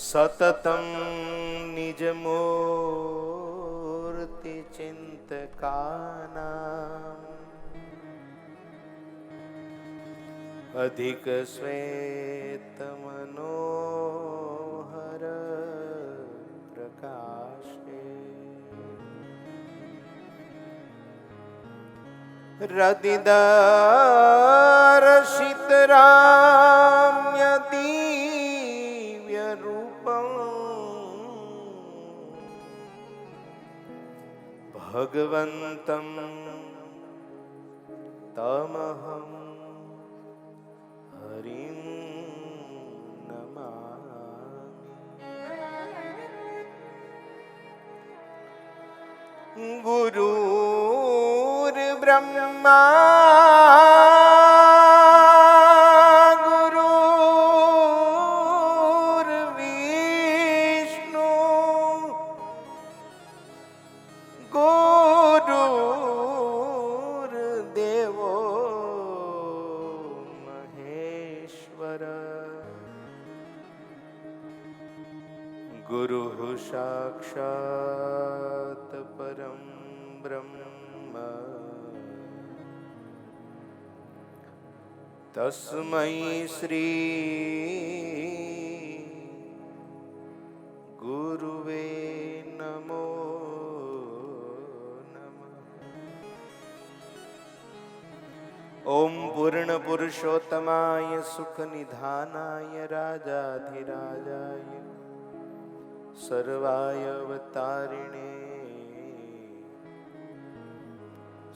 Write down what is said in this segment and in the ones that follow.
સતતમ નિજ મૂર્તિ ચિંતકાના અધિક શ્વેત મનોહર પ્રકાશે રતિદર્શિત રામ્ય દિવ્ય રૂપમ ભગવંતમ તમહં હરિં નમામિ. ગુરુર બ્રહ્મા ગુરુર વિષ્ણુ ગુરુર દેવો મહેશ્વર ગુરુઃ સાક્ષાત પરમ બ્રહ્મ તસ્મૈ શ્રી ગુરુવે નમો નમઃ. ઓમ પૂર્ણ પુરુષોત્તમાય સુખ નિધાનાય રાજાધિરાજાય સર્વાય અવતારિણે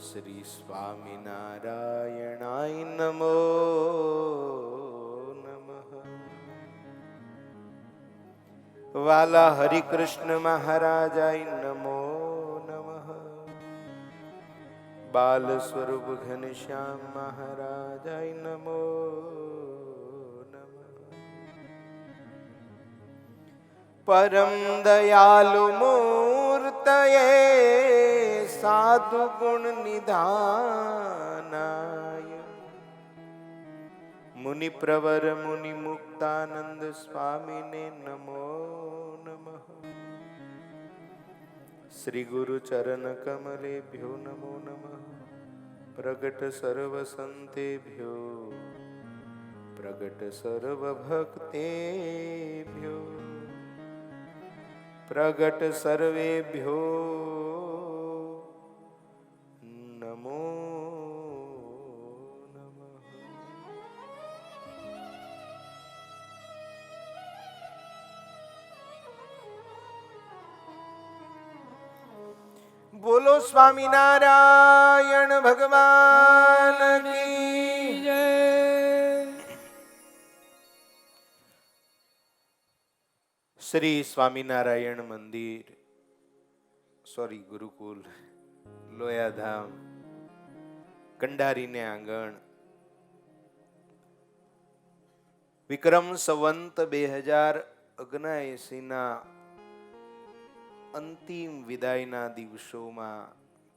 શ્રી સ્વામિનારાયણાય નમો નમઃ. વાલા હરિકૃષ્ણ મહારાજાય નમો નમઃ. બાલ સ્વરૂપ ઘનશ્યામ મહારાજાય નમો નમઃ. પરમ દયાલુ મૂર્તયે સાધુ ગુણ નિધાનાય મુનિ પ્રવર મુનિ મુક્તાનંદ સ્વામીને નમો નમઃ. શ્રી ગુરુ ચરણ કમલેભ્યો નમો નમઃ. પ્રગટ સર્વ સંતેભ્યો પ્રગટ સર્વ ભક્તેભ્યો પ્રગટ સર્વેભ્યો નમો નમઃ. બોલો સ્વામિનારાયણ ભગવાન કી જય. શ્રી સ્વામિનારાયણ મંદિર ગુરુકુલ લોયાધામ કંડારીને આંગણ વિક્રમ સંવંત 2079 ના અંતિમ વિદાયના દિવસોમાં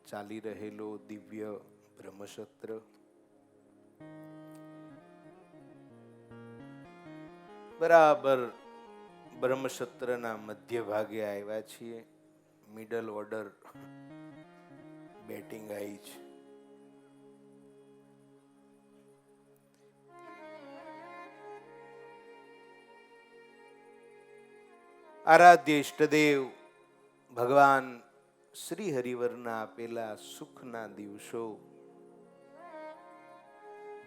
ચાલી રહેલો દિવ્ય બ્રહ્મસત્ર બરાબર બ્રહ્મસત્રના મધ્ય ભાગે આવ્યા છીએ. મિડલ ઓર્ડર બેટિંગ આવી છે. આરાધ્ય ઈષ્ટદેવ ભગવાન શ્રી હરિવરના આપેલા સુખના દિવસો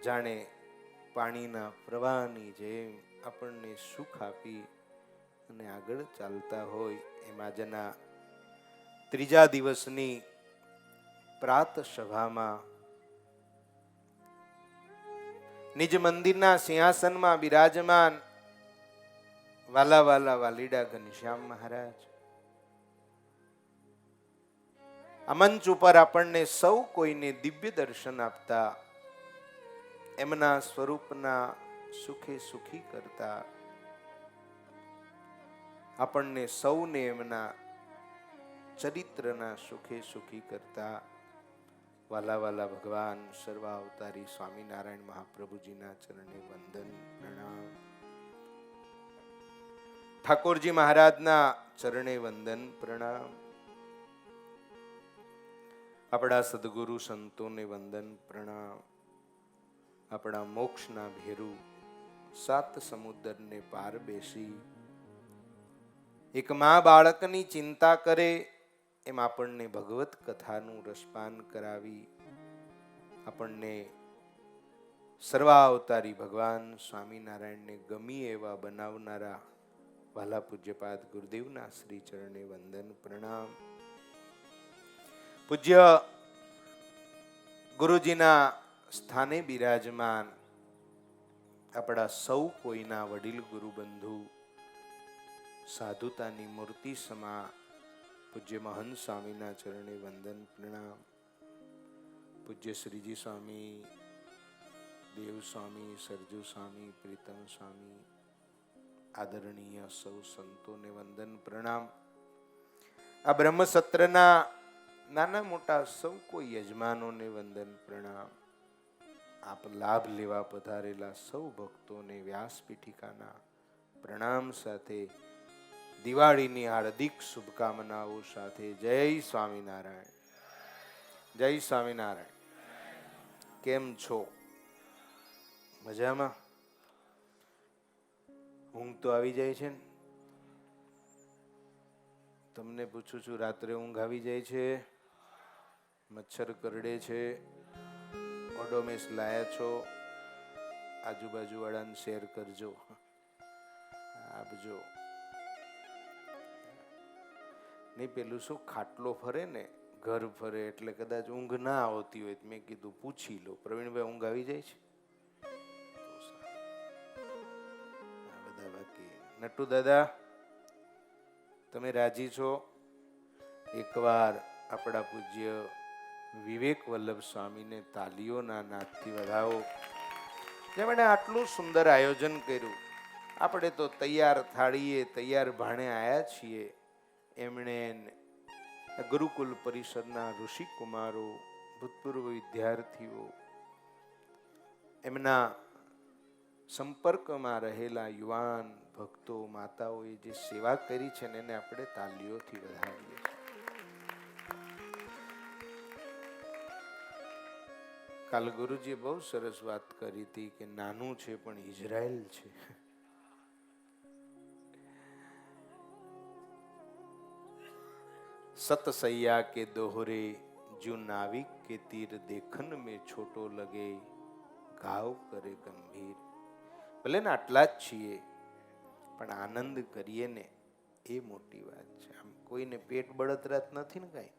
જાણે પાણીના પ્રવાહની જેમ આપણને સુખ આપી અને આગળ ચાલતા હોય એમ આજના ત્રીજા દિવસની પ્રાત સભામાં નિજ મંદિરના સિંહાસનમાં બિરાજમાન વાલા વાલા વાલીડા ઘનશ્યામ મહારાજ આ મંચ ઉપર આપણને સૌ કોઈને દિવ્ય દર્શન આપતા એમના સ્વરૂપના સુખે સુખી કરતા આપણને સૌને એમના ચરિત્રના સુખે સુખી કરતા વાલા વાલા ભગવાન સર્વાવતારી સ્વામિનારાયણ મહાપ્રભુજીના ચરણે વંદન પ્રણામ. ઠાકોરજી મહારાજના ચરણે વંદન પ્રણામ. આપણા સદગુરુ સંતોને વંદન પ્રણામ. આપણા મોક્ષના ભેરુ સાત સમુદ્રને પાર બેસી એક મા બાળકની ચિંતા કરે એમ આપણને ભગવત કથાનું રસપાન કરાવી આપણને સર્વાવતારી ભગવાન સ્વામિનારાયણને ગમી એવા બનાવનારા વાલા પૂજ્યપાદ ગુરુદેવના શ્રી ચરણે વંદન પ્રણામ. પૂજ્ય ગુરુજીના સ્થાને બિરાજમાન આપણા સૌ કોઈના વડીલ ગુરુ બંધુ સાધુતાની મૂર્તિ સમા પૂજ્ય મહંત સ્વામીના ચરણે વંદન પ્રણામ. પૂજ્ય શ્રીજી સ્વામી, દેવ સ્વામી, સરજુ સ્વામી, પ્રીતમ સ્વામી, આદરણીય સૌ સંતોને વંદન પ્રણામ. આ બ્રહ્મસત્રના નાના મોટા સૌ કોઈ યજમાનોને વંદન પ્રણામ. આપ લાભ લેવા પધારેલા સૌ ભક્તોને વ્યાસ પીઠિકાના પ્રણામ સાથે દિવાળીની હાર્દિક શુભકામનાઓ સાથે જય સ્વામિનારાયણ. જય સ્વામિનારાયણ. કેમ છો? મજામાં? ઊંઘ તો આવી જાય છે ને? તમને પૂછું છું, રાત્રે ઊંઘ આવી જાય છે? મચ્છર કરડે છે? ઓડોમેસ લાયા છો? આજુબાજુ વાળાને શેર કરજો, આપજો. નહીં પેલું શું ખાટલો ફરે ને, ઘર ફરે એટલે કદાચ ઊંઘ ના આવતી હોય. મેં કીધું પૂછી લો. પ્રવીણભાઈ, ઊંઘ આવી જાય છે? બધા બાકી. નટુ દાદા, તમે રાજી છો? એકવાર આપણા પૂજ્ય વિવેક વલ્લભ સ્વામીને તાલીઓના નાદથી વધાવો. જેમણે આટલું સુંદર આયોજન કર્યું. આપણે તો તૈયાર થાળીએ તૈયાર ભાણે આવ્યા છીએ. એમણે ગુરુકુલ પરિષદના ઋષિ કુમારો, ભૂતપૂર્વ વિદ્યાર્થીઓ, એમના સંપર્કમાં રહેલા યુવાન ભક્તો, માતાઓએ જે સેવા કરી છે ને એને આપણે તાલીઓથી વધાવીએ. કાલ ગુરુજીએ બહુ સરસ વાત કરી હતી કે નાનું છે પણ ઇઝરાયલ છે. સતસૈયા કે દોહરે જો નાવિક કે તીર દેખન में छोटो लगे घाव करे गंभीર. ભલે ને આટલા જ છીએ પણ આનંદ કરીએ ને એ મોટી વાત છે. આમ કોઈને પેટ બળતરાત નથી ને કાંઈ.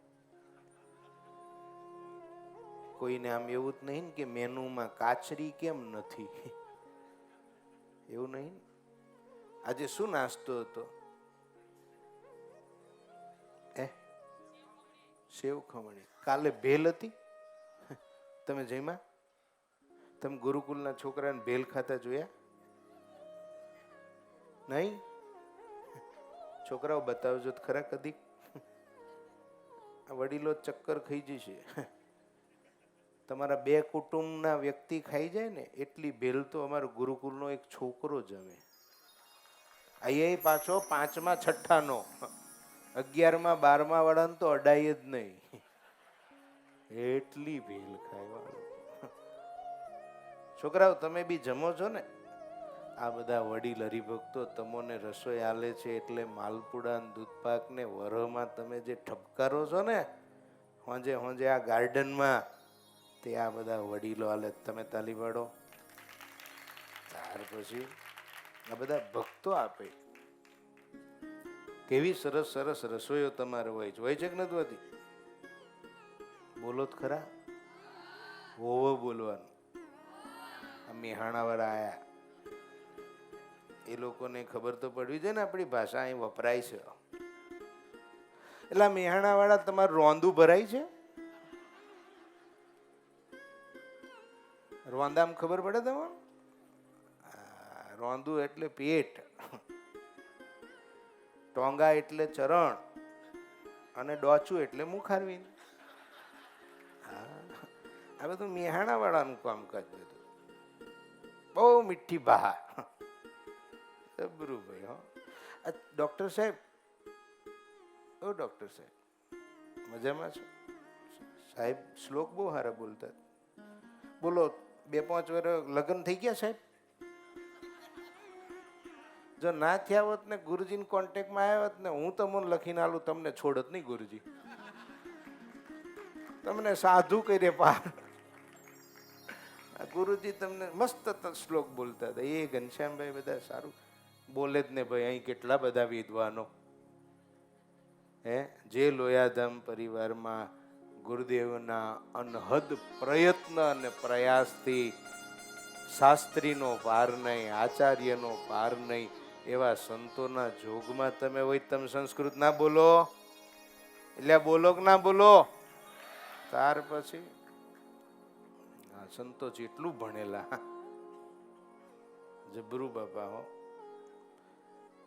કોઈને આમ એવું જ નહીં કે મેનુમાં કાચરી કેમ નથી, એવું નહીં. આજે શું નાસ્તો હતો? સેવ ખમણી. કાલે ભેલ હતી. તમે જમ્યા? તમે ગુરુકુલના છોકરાને ભેલ ખાતા જોયા? નહીં? છોકરાઓ બતાવજો તો ખરા કદી. વડીલો ચક્કર ખાઈ જશે. તમારા બે કુટુંબના વ્યક્તિ ખાઈ જાય ને એટલી ભેલ તો અમારો ગુરુકુલનો એક છોકરો જમે. અહીંયા પાછો 5મા 6ઠાનો, 11મા 12મા વાળાને તો અડાય જ નહીં. એટલી ભેલ ખાય. છોકરાઓ તમે બી જમો છો ને? આ બધા વડીલ હરિભક્તો તમને રસોઈ આલે છે એટલે માલપુડા દૂધપાક ને વરમાં તમે જે ઠપકારો છો ને હોંજે હોંજે આ ગાર્ડનમાં, તે આ બધા વડીલો આલે. તમે તાલી પાડો. ત્યાર પછી આ બધા ભક્તો આપે. કેવી સરસ સરસ રસોઈઓ તમારે હોય છે કે નથી હોતી? બોલો જ ખરા. હોવો બોલવાનું. આ મેહાણા વાળા આયા, એ લોકોને ખબર તો પડવી જોઈએ ને આપણી ભાષા અહીં વપરાય છે. એટલે મેહાણા વાળા તમારું રોંદું ભરાય છે? રોંદામાં ખબર પડે તમને? રોંદું એટલે પેટ, ટોંગા એટલે ચરણ, અને ડોચું એટલે મુખારવી. આ બધું મેહાણા વાળાનું કામકાજ. બધું બહુ મીઠી બહાર. જબરું ભાઈ. ડોક્ટર સાહેબ, ઓ ડોક્ટર સાહેબ, મજામાં છો? સાહેબ શ્લોક બહુ સારા બોલતા. બોલો 2-5 વર્ષ લગ્ન થઈ ગયા સાહેબ? જો ના થયા હોત ને ગુરુજીને કોન્ટેક્ટમાં આવ્યા હોત ને હું તમને લખીને આલું, તમને છોડત નહીં ગુરુજી, તમને સાધુ કરે પાર. ગુરુજી તમને મસ્ત શ્લોક બોલતા હતા. એ ઘનશ્યામભાઈ બધા સારું બોલે જ ને ભાઈ. અહીં કેટલા બધા વિદ્વાનો જે લોયાધામ પરિવારમાં ગુરુદેવના અનહદ પ્રયત્ન અને પ્રયાસથી શાસ્ત્રીનો પાર નહીં, આચાર્યનો પાર નહીં, એવા સંતોના જોગમાં તમે હોય. તમે સંસ્કૃત ના બોલો એટલે બોલો કે ના બોલો? ત્યાર પછી સંતો જેટલું ભણેલા જબરુ બાપા હો.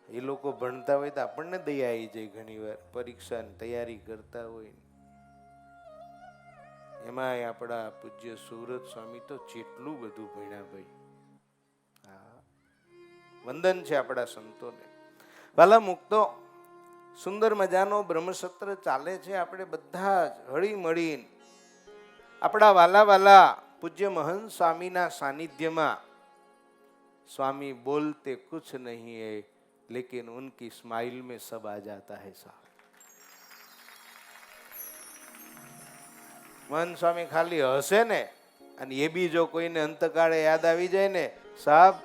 એ લોકો ભણતા હોય તો આપણને દયા આવી જાય. ઘણી વાર પરીક્ષાની તૈયારી કરતા હોય, એમાં આપણા પૂજ્ય સુરત સ્વામી તો જેટલું બધું ભણ્યા ભાઈ. હા, વંદન છે આપણા સંતોને. વાલા મુક્તો, સુંદર મજાનો બ્રહ્મસત્ર ચાલે છે. આપણે બધા જ હળી મળીને આપણા વાલા વાલા પૂજ્ય મહંત સ્વામીના સાનિધ્યમાં. स्वामी बोलते कुछ नहीं है लेकिन उनकी स्माइल में सब आ जाता है साहब. મહંત સ્વામી ખાલી હસે ને, અને એ બી જો કોઈને અંતકાળે યાદ આવી જાય ને સાહેબ,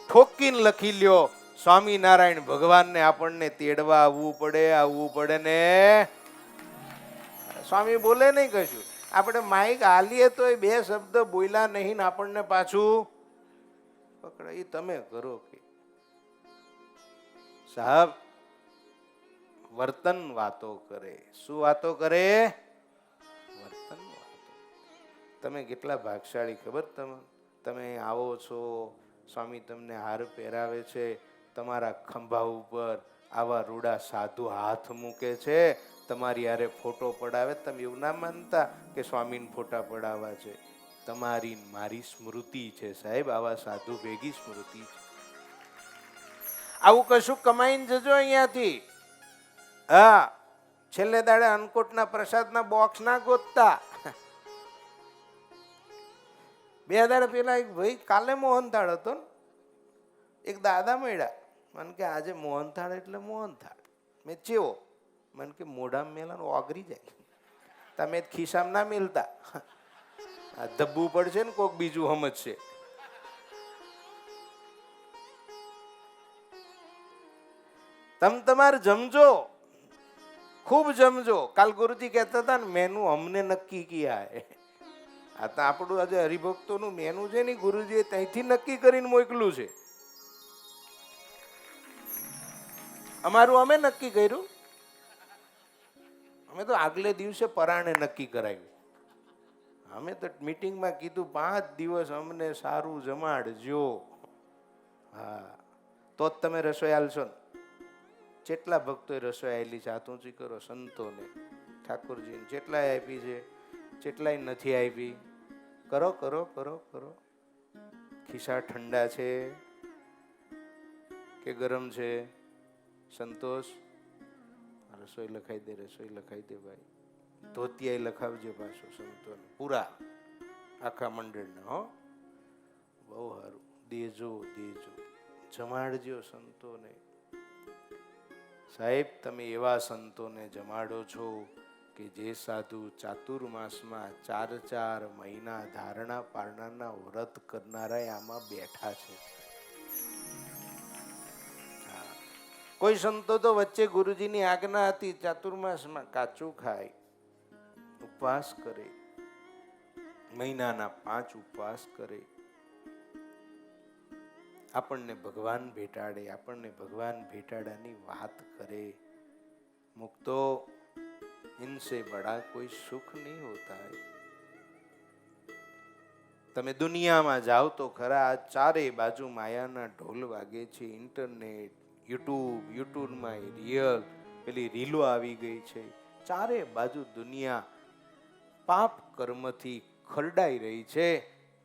ઠોકીને લખી લ્યો સ્વામિનારાયણ ભગવાનને આપણને તેડવા આવવું પડે ને. સ્વામી બોલે નહીં કશું, આપણે માઇક હાલીએ તો 2 શબ્દ બોલ્યા નહીં ને આપણને પાછું પકડે. એ તમે કરો કે સાહેબ? વર્તન વાતો કરે. શું વાતો કરે? વર્તન વાતો. તમે કેટલા ભાગશાળી ખબર? તમે આવો છો, સ્વામી તમને હાર પહેરાવે છે, તમારા ખંભા ઉપર આવા રૂડા સાધુ હાથ મૂકે છે, તમારી હારે ફોટો પડાવે. તમે એવું ના માનતા કે સ્વામીને ફોટા પડાવવા છે. તમારી મારી સ્મૃતિ છે સાહેબ. આવા સાધુ ભેગી સ્મૃતિ છે. આવું કશું કમાઈને જજો અહીંયાથી. હા, છેલ્લે દાડે અન્નકોટના પ્રસાદના બોક્સ ના ગોતતા. 2 દાડા પેલા એક ભાઈ, કાલે મોહનથાળ હતો ને, એક દાદા મળ્યા. મને કે આજે મોહનથાળ એટલે મોહનથાળ. મેં ચેવો? મને કે મોઢામાં મેલા ઓગરી જાય, તમે ખિસ્સામાં ના મેલતા. આ ધબ્બું પડશે ને કોક બીજું સમજશે. તમે તમારે જમજો, ખૂબ જમજો. કાલ ગુરુજી કહેતા હતા ને, મેનુ અમને નક્કી કિયા હે. આ તો આપણું આજે હરિભક્તોનું મેનુ છે ને, ગુરુજીએ ત્યાંથી નક્કી કરીને મોકલું છે. અમારું અમે નક્કી કર્યું. અમે તો આગલે દિવસે પરાણે નક્કી કરાવ્યું. અમે તો મીટિંગમાં કીધું 5 દિવસ અમને સારું જમાડજો. હા, તો જ તમે રસોઈ આલશો ને. જેટલા ભક્તોએ રસોઈ આવેલી છે હાથ ઊંચી કરો. સંતોને, ઠાકોરજીને જેટલાય આપી છે, જેટલાય નથી આપી, કરો કરો કરો કરો. ખિસ્સા ઠંડા છે કે ગરમ છે? સંતોષ, રસોઈ લખાઈ દે, રસોઈ લખાઈ દે ભાઈ. ધોતિયા લખાવજો પાછું સંતોને પૂરા, આખા મંડળને. હો, બહુ સારું. દેજો દેજો, જમાડજો સંતોને. સાહેબ, તમે એવા સંતોને જમાડો છો કે જે સાધુ ચાતુર્માસમાં 4 મહિના ધારણા પારણાના વ્રત કરનારા આમાં બેઠા છે. કોઈ સંતો તો વચ્ચે ગુરુજીની આજ્ઞા હતી, ચાતુર્માસમાં કાચું ખાય, ઉપવાસ કરે, મહિનાના 5 ઉપવાસ કરે. આપણને ભગવાન ભેટાડે, આપણને ભગવાન ભેટાડાની વાત કરે. મુક્તો, ઇનસે બડા કોઈ સુખ નહીં હોતા હૈ. તમે દુનિયામાં જાઓ તો ખરા, ચારે બાજુ માયાના ઢોલ વાગે છે. ઇન્ટરનેટ, યુટ્યુબમાં રિયલ પેલી રીલો આવી ગઈ છે. ચારે બાજુ દુનિયા પાપ કર્મથી ખરડાઈ રહી છે.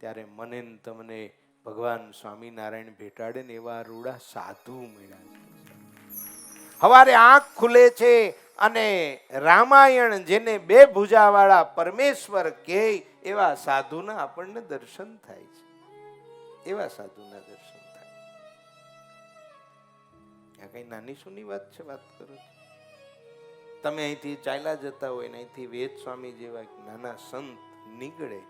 ત્યારે મને તમને ભગવાન સ્વામિનારાયણ ભેટાડે ને એવા રૂડા સાધુ મળ્યા છે. હવારે આંખ ખુલે છે અને રામાયણ જેને બે ભુજાવાળા પરમેશ્વર કહે એવા સાધુના આપણને દર્શન થાય છે. એવા સાધુના દર્શન થાય. આ કઈ નાની સુની વાત છે? વાત કરો છો. તમે અહીંથી ચાલ્યા જતા હોય ને અહીંથી વેદ સ્વામી જેવા નાના સંત નીકળે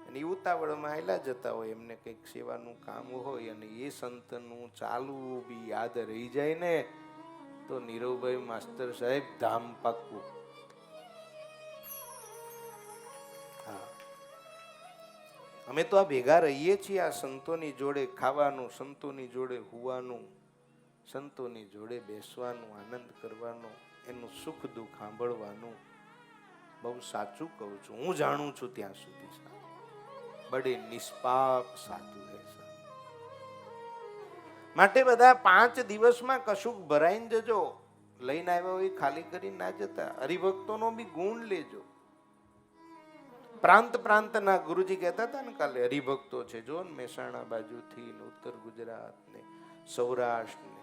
અને ઉતાવળમાં હાલ્યા જતા હોય, એમને કંઈક સેવાનું કામ હોય અને એ સંતનું ચાલવું બી યાદ રહી જાય ને તો નીરવભાઈ માસ્તર સાહેબ ધામ પાકવું. હા, અમે તો આ ભેગા રહીએ છીએ આ સંતોની જોડે, ખાવાનું સંતોની જોડે, હુવાનું સંતોની જોડે, બેસવાનું, આનંદ કરવાનો, એનું સુખ દુઃખ સાંભળવાનું. બહુ સાચું કહું છું, હું જાણું છું ત્યાં સુધી બડે નિષ્પાપ સાધુ હે. માટે બધા 5 દિવસમાં કશુંક ભરાઈને જજો. લઈને આવ્યા હોય ખાલી કરીને ના જતા. હરિભક્તોનો બી ગુણ લેજો. પ્રાંતના ગુરુજી કહેતા હતા ને કાલે, હરિભક્તો છે જો ને મહેસાણા બાજુથી, ઉત્તર ગુજરાત ને સૌરાષ્ટ્ર ને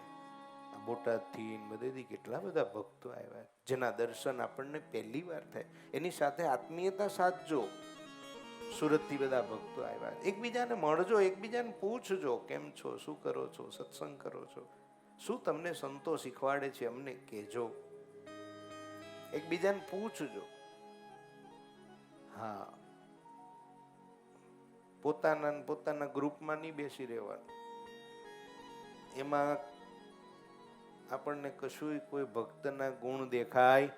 બોટાદથી બધેથી કેટલા બધા ભક્તો આવ્યા, જેના દર્શન આપણને પહેલી વાર થાય. એની સાથે આત્મીયતા સાધજો. સુરતથી બધા ભક્તો આવ્યા. એકબીજાને મળજો, એકબીજાને પૂછજો, કેમ છો, શું કરો છો, સત્સંગ કરો છો, શું તમને સંતો શીખવાડે છે અમને કહેજો. એકબીજાને પૂછજો. હા, પોતાના ગ્રુપમાં નહીં બેસી રહેવાનું. એમાં આપણને કશું કોઈ ભક્તના ગુણ દેખાય.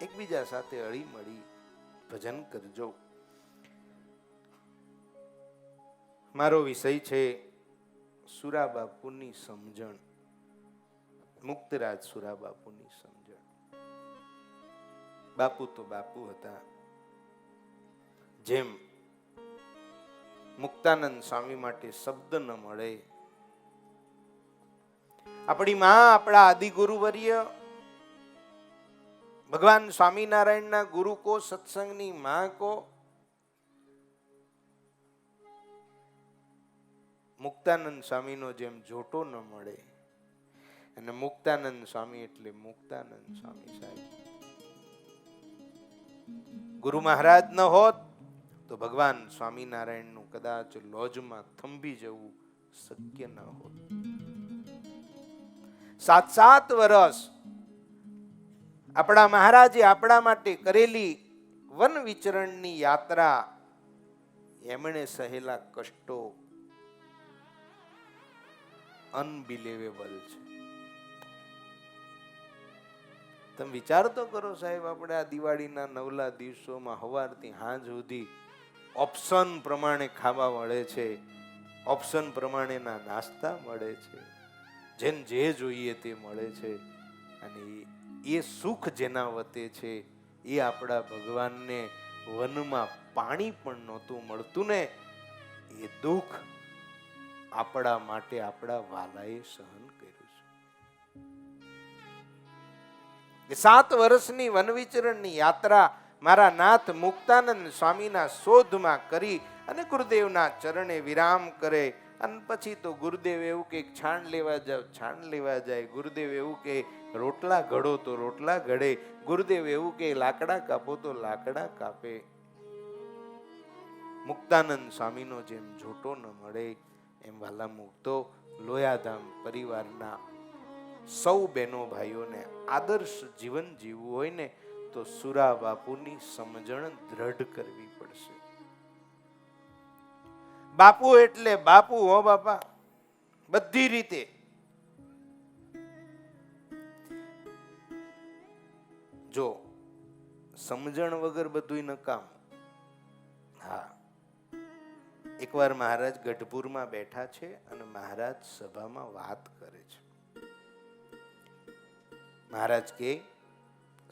એકબીજા સાથે હળી મળી ભજન કરજો. મારો વિષય છે સુરા બાપુની સમજણ. મુક્તરાજ સુરા બાપુની સમજણ. બાપુ તો બાપુ હતા. જેમ મુક્તાનંદ સ્વામી માટે શબ્દ ન મળે, આપણી માં, આપણા આદિ ગુરુવર્ય ભગવાન સ્વામિનારાયણના ગુરુ કો, સત્સંગની માં કો, મુક્તાનંદ સ્વામીનો જેમ જોટો ન મળે. અને મુક્તાનંદ સ્વામી એટલે મુક્તાનંદ સ્વામી સાહેબ. ગુરુ મહારાજ ન હોત તો ભગવાન સ્વામિનારાયણનું કદાચ લોજમાં થંભી જવું શક્ય ન હોત. 7 વર્ષ આપણા મહારાજે આપણા માટે કરેલી વન વિચરણની યાત્રા, એમણે સહેલા કષ્ટો અનબિલિવેબલ છે. તમે વિચાર તો કરો સાહેબ, આપણે આ દિવાળીના નવલા દિવસોમાં સવારથી સાંજ સુધી ઓપ્શન પ્રમાણે ખાવા મળે છે, ઓપ્શન પ્રમાણેના નાસ્તા મળે છે, જેને જે જોઈએ તે મળે છે. અને એ સુખ જેના વતે છે એ આપણા ભગવાનને વનમાં પાણી પણ નહોતું મળતું ને, એ દુઃખ આપણા માટે આપણા વાલાએ સહન કર્યું છે. 7 વર્ષની વનવિચરણની યાત્રા મારા નાથ મુક્તાનંદ સ્વામીના શોધમાં કરી અને ગુરુદેવના ચરણે વિરામ કરે. અને પછી તો ગુરુદેવ એવું કે છાણ લેવા જાવ, છાણ લેવા જાય. ગુરુદેવ એવું કે રોટલા ઘડો તો રોટલા ઘડે. ગુરુદેવ એવું કે લાકડા કાપો તો લાકડા કાપે. મુક્તાનંદ સ્વામીનો જેમ જોટો ન મળે, એમ વાલા મુક્તો લોયાધામ પરિવારના સૌ બહેનો ભાઈઓને આદર્શ જીવન જીવવું હોય ને તો સુરા બાપુની સમજણ દ્રઢ કરવી પડશે. બાપુ એટલે બાપુ હો બાપા, બધી રીતે. જો સમજણ વગર બધું નકામ. હા, એકવાર મહારાજ ગઢપુરમાં બેઠા છે અને મહારાજ સભામાં વાત કરે છે. મહારાજ કે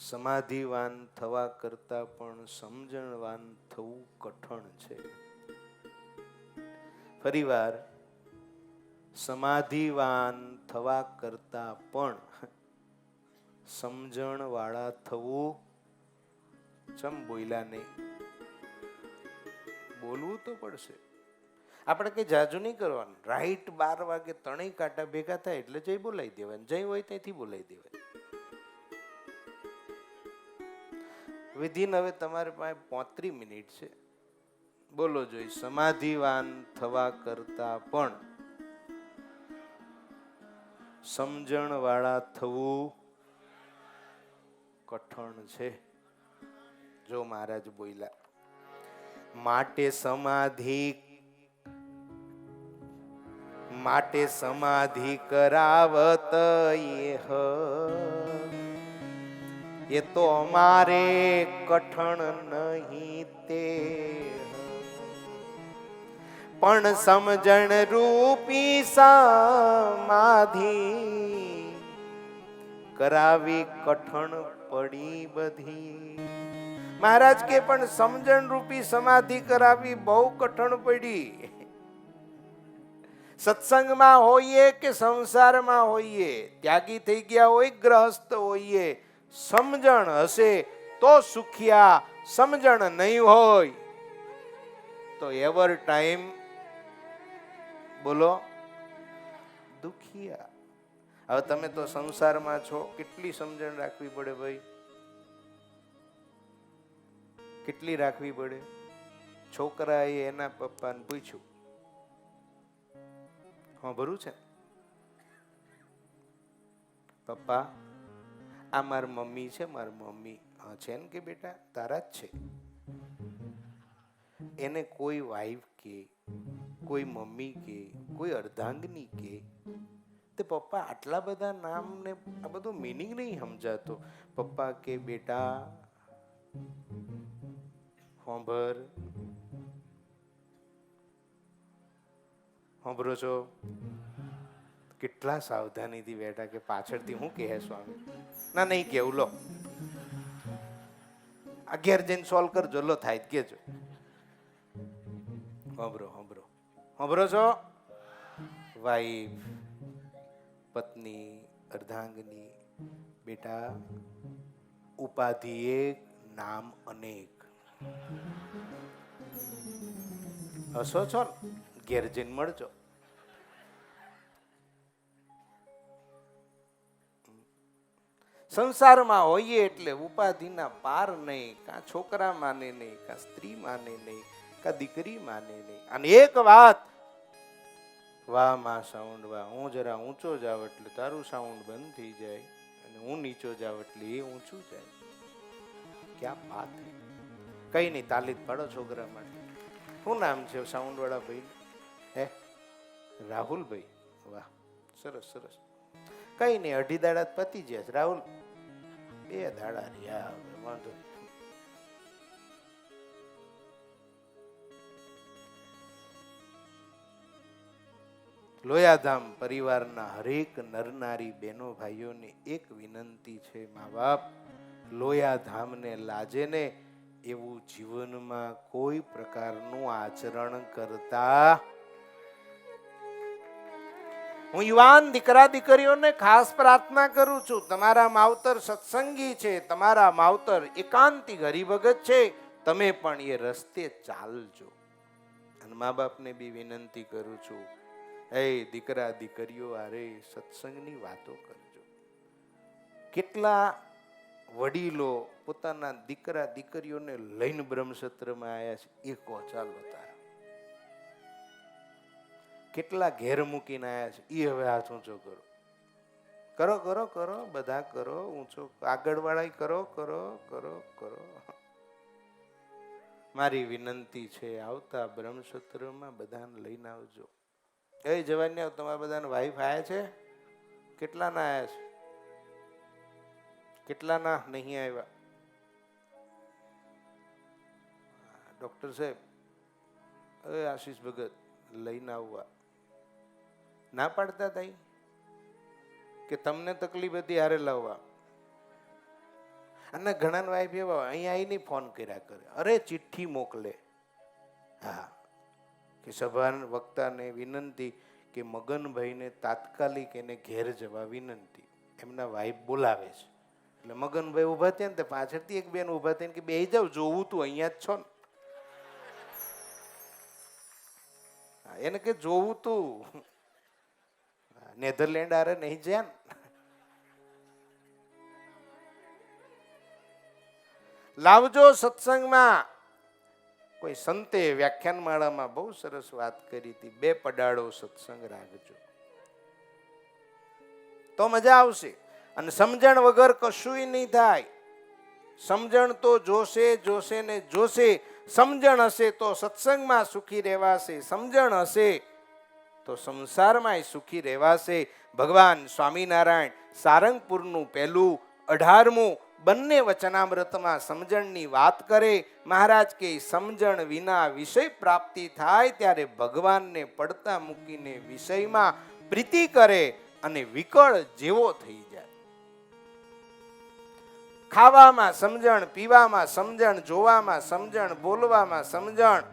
સમાધિવાન થવા કરતા પણ સમજણવાન થવું કઠણ છે. ફરીવાર, સમાધિવાન થવા કરતા પણ સમજણ વાળા થવું. ચમ બોલ્યા નહીં? બોલવું તો પડશે. આપણે કઈ જાજુ નહીં કરવાનું. રાઈટ 12 વાગે ત્રણેય કાંટા ભેગા થાય એટલે જય બોલાવી દેવાય, જય હોય ત્યાંથી બોલાવી દેવાય. વિધિન હવે તમારી પાસે 35 મિનિટ છે. બોલો જોઈ. સમાધિવાન થવા કરતા પણ સમજણ વાળા થવું કઠણ છે. જો મહારાજ બોલ્યા, માટે સમાધિ કરાવત એ તો અમારે કઠણ નહીં તે, પણ સમજણ રૂપી સમાધિ કરાવી કઠણ પડી બધી. મહારાજ કે પણ સમજણ રૂપી સમાધિ કરાવી બહુ કઠણ પડી. સત્સંગમાં હોઈએ કે સંસારમાં હોઈએ, ત્યાગી થઈ ગયા હોય, ગ્રહસ્થ હોઈએ, સમજણ હશે તો સુખિયા, સમજણ નહીં હોય તો એવર ટાઈમ બોલો દુખિયા. હવે તમે તો સંસારમાં છો, કેટલી સમજણ રાખવી પડે ભાઈ, કેટલી રાખવી પડે. છોકરાએ એના પપ્પાને પૂછ્યું, હા ભરું છે પપ્પા, આ મારી મમ્મી છે, મારી મમ્મી. હા છે ને કે બેટા તારા જ છે. એને કોઈ વાઈફ કે, કોઈ મમ્મી કે, કોઈ અર્ધાંગની કે. તે પપ્પા આટલા બધા નામ ને આ બધું મીનિંગ નહીં સમજાતો. પપ્પા કે બેટા સાંભળો છો? કેટલા સાવધાનીથી બેઠા કે પાછળથી હું કહે સ્વામી? ના નહીં કેવું, લો 11 જઈને સોલ્વ કરજો, લો થાય કેજો. સાંભળો છો? વાઈફ, પત્ની, અર્ધાંગની. બેટા ઉપાધિ એક, નામ અનેક. હસો છો ને? ઘેર જઈને મળજો. સંસારમાં હોઈએ એટલે ઉપાધિના પાર નહીં. કા છોકરા માને નહીં, કા સ્ત્રી માને નહીં, કા દીકરી માને નહીં. અને એક વાત, વાહ માં સાઉન્ડ વાહ, હું જરા ઊંચો જાવ એટલે તારું સાઉન્ડ બંધ થઈ જાય, અને હું નીચો જાવ એટલે એ ઊંચું જાય. ક્યાં વાત હે. કઈ નહીં, તાલીમ પાડો છોકરા માટે. શું નામ છે સાઉન્ડ વાળા ભાઈ? હે રાહુલભાઈ. વાહ, સરસ સરસ. કઈ નહીં, અઢી દાડા પતી જાય રાહુલ. 2 દાડા રહ્યા, વાંધો. લોયાધામ પરિવારના હરેક નરનારી બહેનો ભાઈઓને એક વિનંતી છે. મા બાપ લોયાધામને લાજે ને એવું જીવનમાં કોઈ પ્રકારનું આચરણ કરતા. હું યુવાન દીકરા દીકરીઓને ખાસ પ્રાર્થના કરું છું, તમારા માવતર સત્સંગી છે, તમારા માવતર એકાંતિક હરિભગત છે, તમે પણ એ રસ્તે ચાલજો. અને મા બાપને બી વિનંતી કરું છું, એ દીકરા દીકરીઓ આરે સત્સંગની વાતો કરજો. કેટલા વડીલો પોતાના દીકરા દીકરીઓને લઈને બ્રહ્મસત્રમાં આવ્યા છે, એ કહો ચાલો તારા. કેટલા ઘેર મૂકીને આવ્યા છે, એ હવે હાથ ઊંચો કરો. કરો કરો કરો, બધા કરો ઊંચો. આગળ વાળા કરો કરો કરો કરો. મારી વિનંતી છે, આવતા બ્રહ્મસત્રમાં બધાને લઈને આવજો. એ જવાની તમારા બધાને વાઈફ આવ્યા છે? કેટલાના આવ્યા છે? કેટલાના નહીં આવ્યા? ડોક્ટર સાહેબ, હવે આશીષ ભગત લઈને આવવા ના પાડતા હતા કે તમને તકલીફ હતી હારે લાવવા. અને ઘણા વાઈફ એવા અહીંયા આવીને ફોન કર્યા કરે, અરે ચિઠ્ઠી મોકલે. હા, કે સભા વક્તાને વિનંતી કે મગનભાઈને તાત્કાલિક એને ઘેર જવા વિનંતી. એમના વાઈફ બોલાવે છે એટલે મગનભાઈ ઉભા થયા ને, પાછળથી એક બેન ઉભા થઈને કે બેહી જાવ, જોવું તું અહીંયા જ છો ને. એને કે જોવું તું નેધરલેન્ડ આરે નહીં જ્યાં. લાવજો સત્સંગમાં. કોઈ સંતે વ્યાખ્યાન માળામાં બહુ સરસ વાત કરી હતી, 2 પડાળો સત્સંગ રાખજો તો મજા આવશે. અને સમજણ વગર કશું નહીં થાય. સમજણ તો જોશે જોશે ને જોશે. સમજણ હશે તો સત્સંગમાં સુખી રહેવાશે, સમજણ હશે તો સંસારમાં સુખી રહેવાશે. ભગવાન સ્વામિનારાયણ સારંગપુરનું 18મું બંને વચનામૃતમાં સમજણની વાત કરે. મહારાજ કે સમજણ વિના વિષય પ્રાપ્તિ થાય ત્યારે ભગવાનને પડતા મૂકીને વિષયમાં પ્રીતિ કરે અને વિકળ જેવો થઈ જાય. ખાવામાં સમજણ, પીવામાં સમજણ, જોવામાં સમજણ, બોલવામાં સમજણ,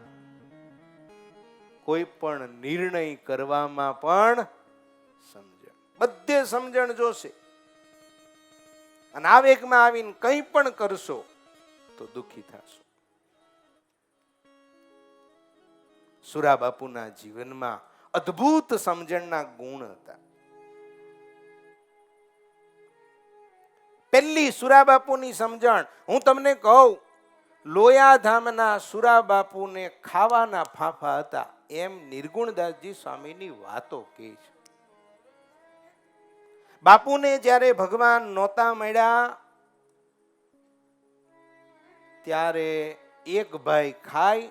કોઈ પણ નિર્ણય કરવામાં પણ સમજણ. બધે સમજણ જોશે. અને આવેગમાં આવીને કંઈ પણ કરશો તો દુઃખી થશો. સુરા બાપુના જીવનમાં અદ્ભુત સમજણના ગુણ હતા. પહેલી સુરા બાપુની સમજણ હું તમને કહું, લોયાધામના સુરા બાપુને ખાવાના ફાંફા હતા એમ નિર્ગુણદાસજી સ્વામીની વાતો કહે છે. બાપુને જ્યારે ભગવાન નહોતા મળ્યા ત્યારે એક ભાઈ ખાય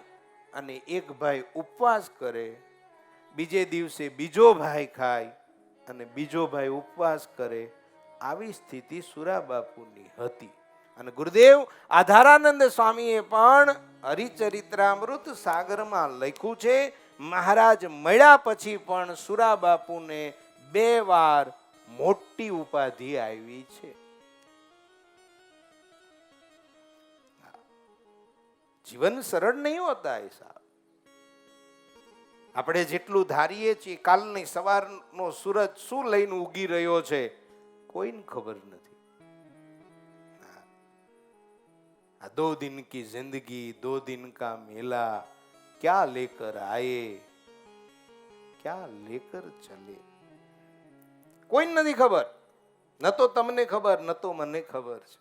અને એક ભાઈ ઉપવાસ કરે. બીજે દિવસે બીજો ભાઈ ખાય અને બીજો ભાઈ ઉપવાસ કરે. આવી સ્થિતિ સુરા બાપુની હતી. અને ગુરુદેવ આધારાનંદ સ્વામીએ પણ હરિચરિત્રામૃત સાગરમાં લખ્યું છે, મહારાજ મળ્યા પછી પણ સુરા બાપુને 2 વાર મોટી ઉપાધિ આવી છે. જીવન સરળ નહીં હોતા સાહેબ. આપણે જેટલું ધારીએ છીએ કાલની સવારનો સૂરજ શું લઈને ઉગી રહ્યો છે કોઈને ખબર નથી. 2 दिन की जिंदगी 2 दिन का मेला, क्या लेकर आए क्या लेकर चले. કોઈ નથી ખબર. ન તો તમને ખબર, ન તો મને ખબર છે.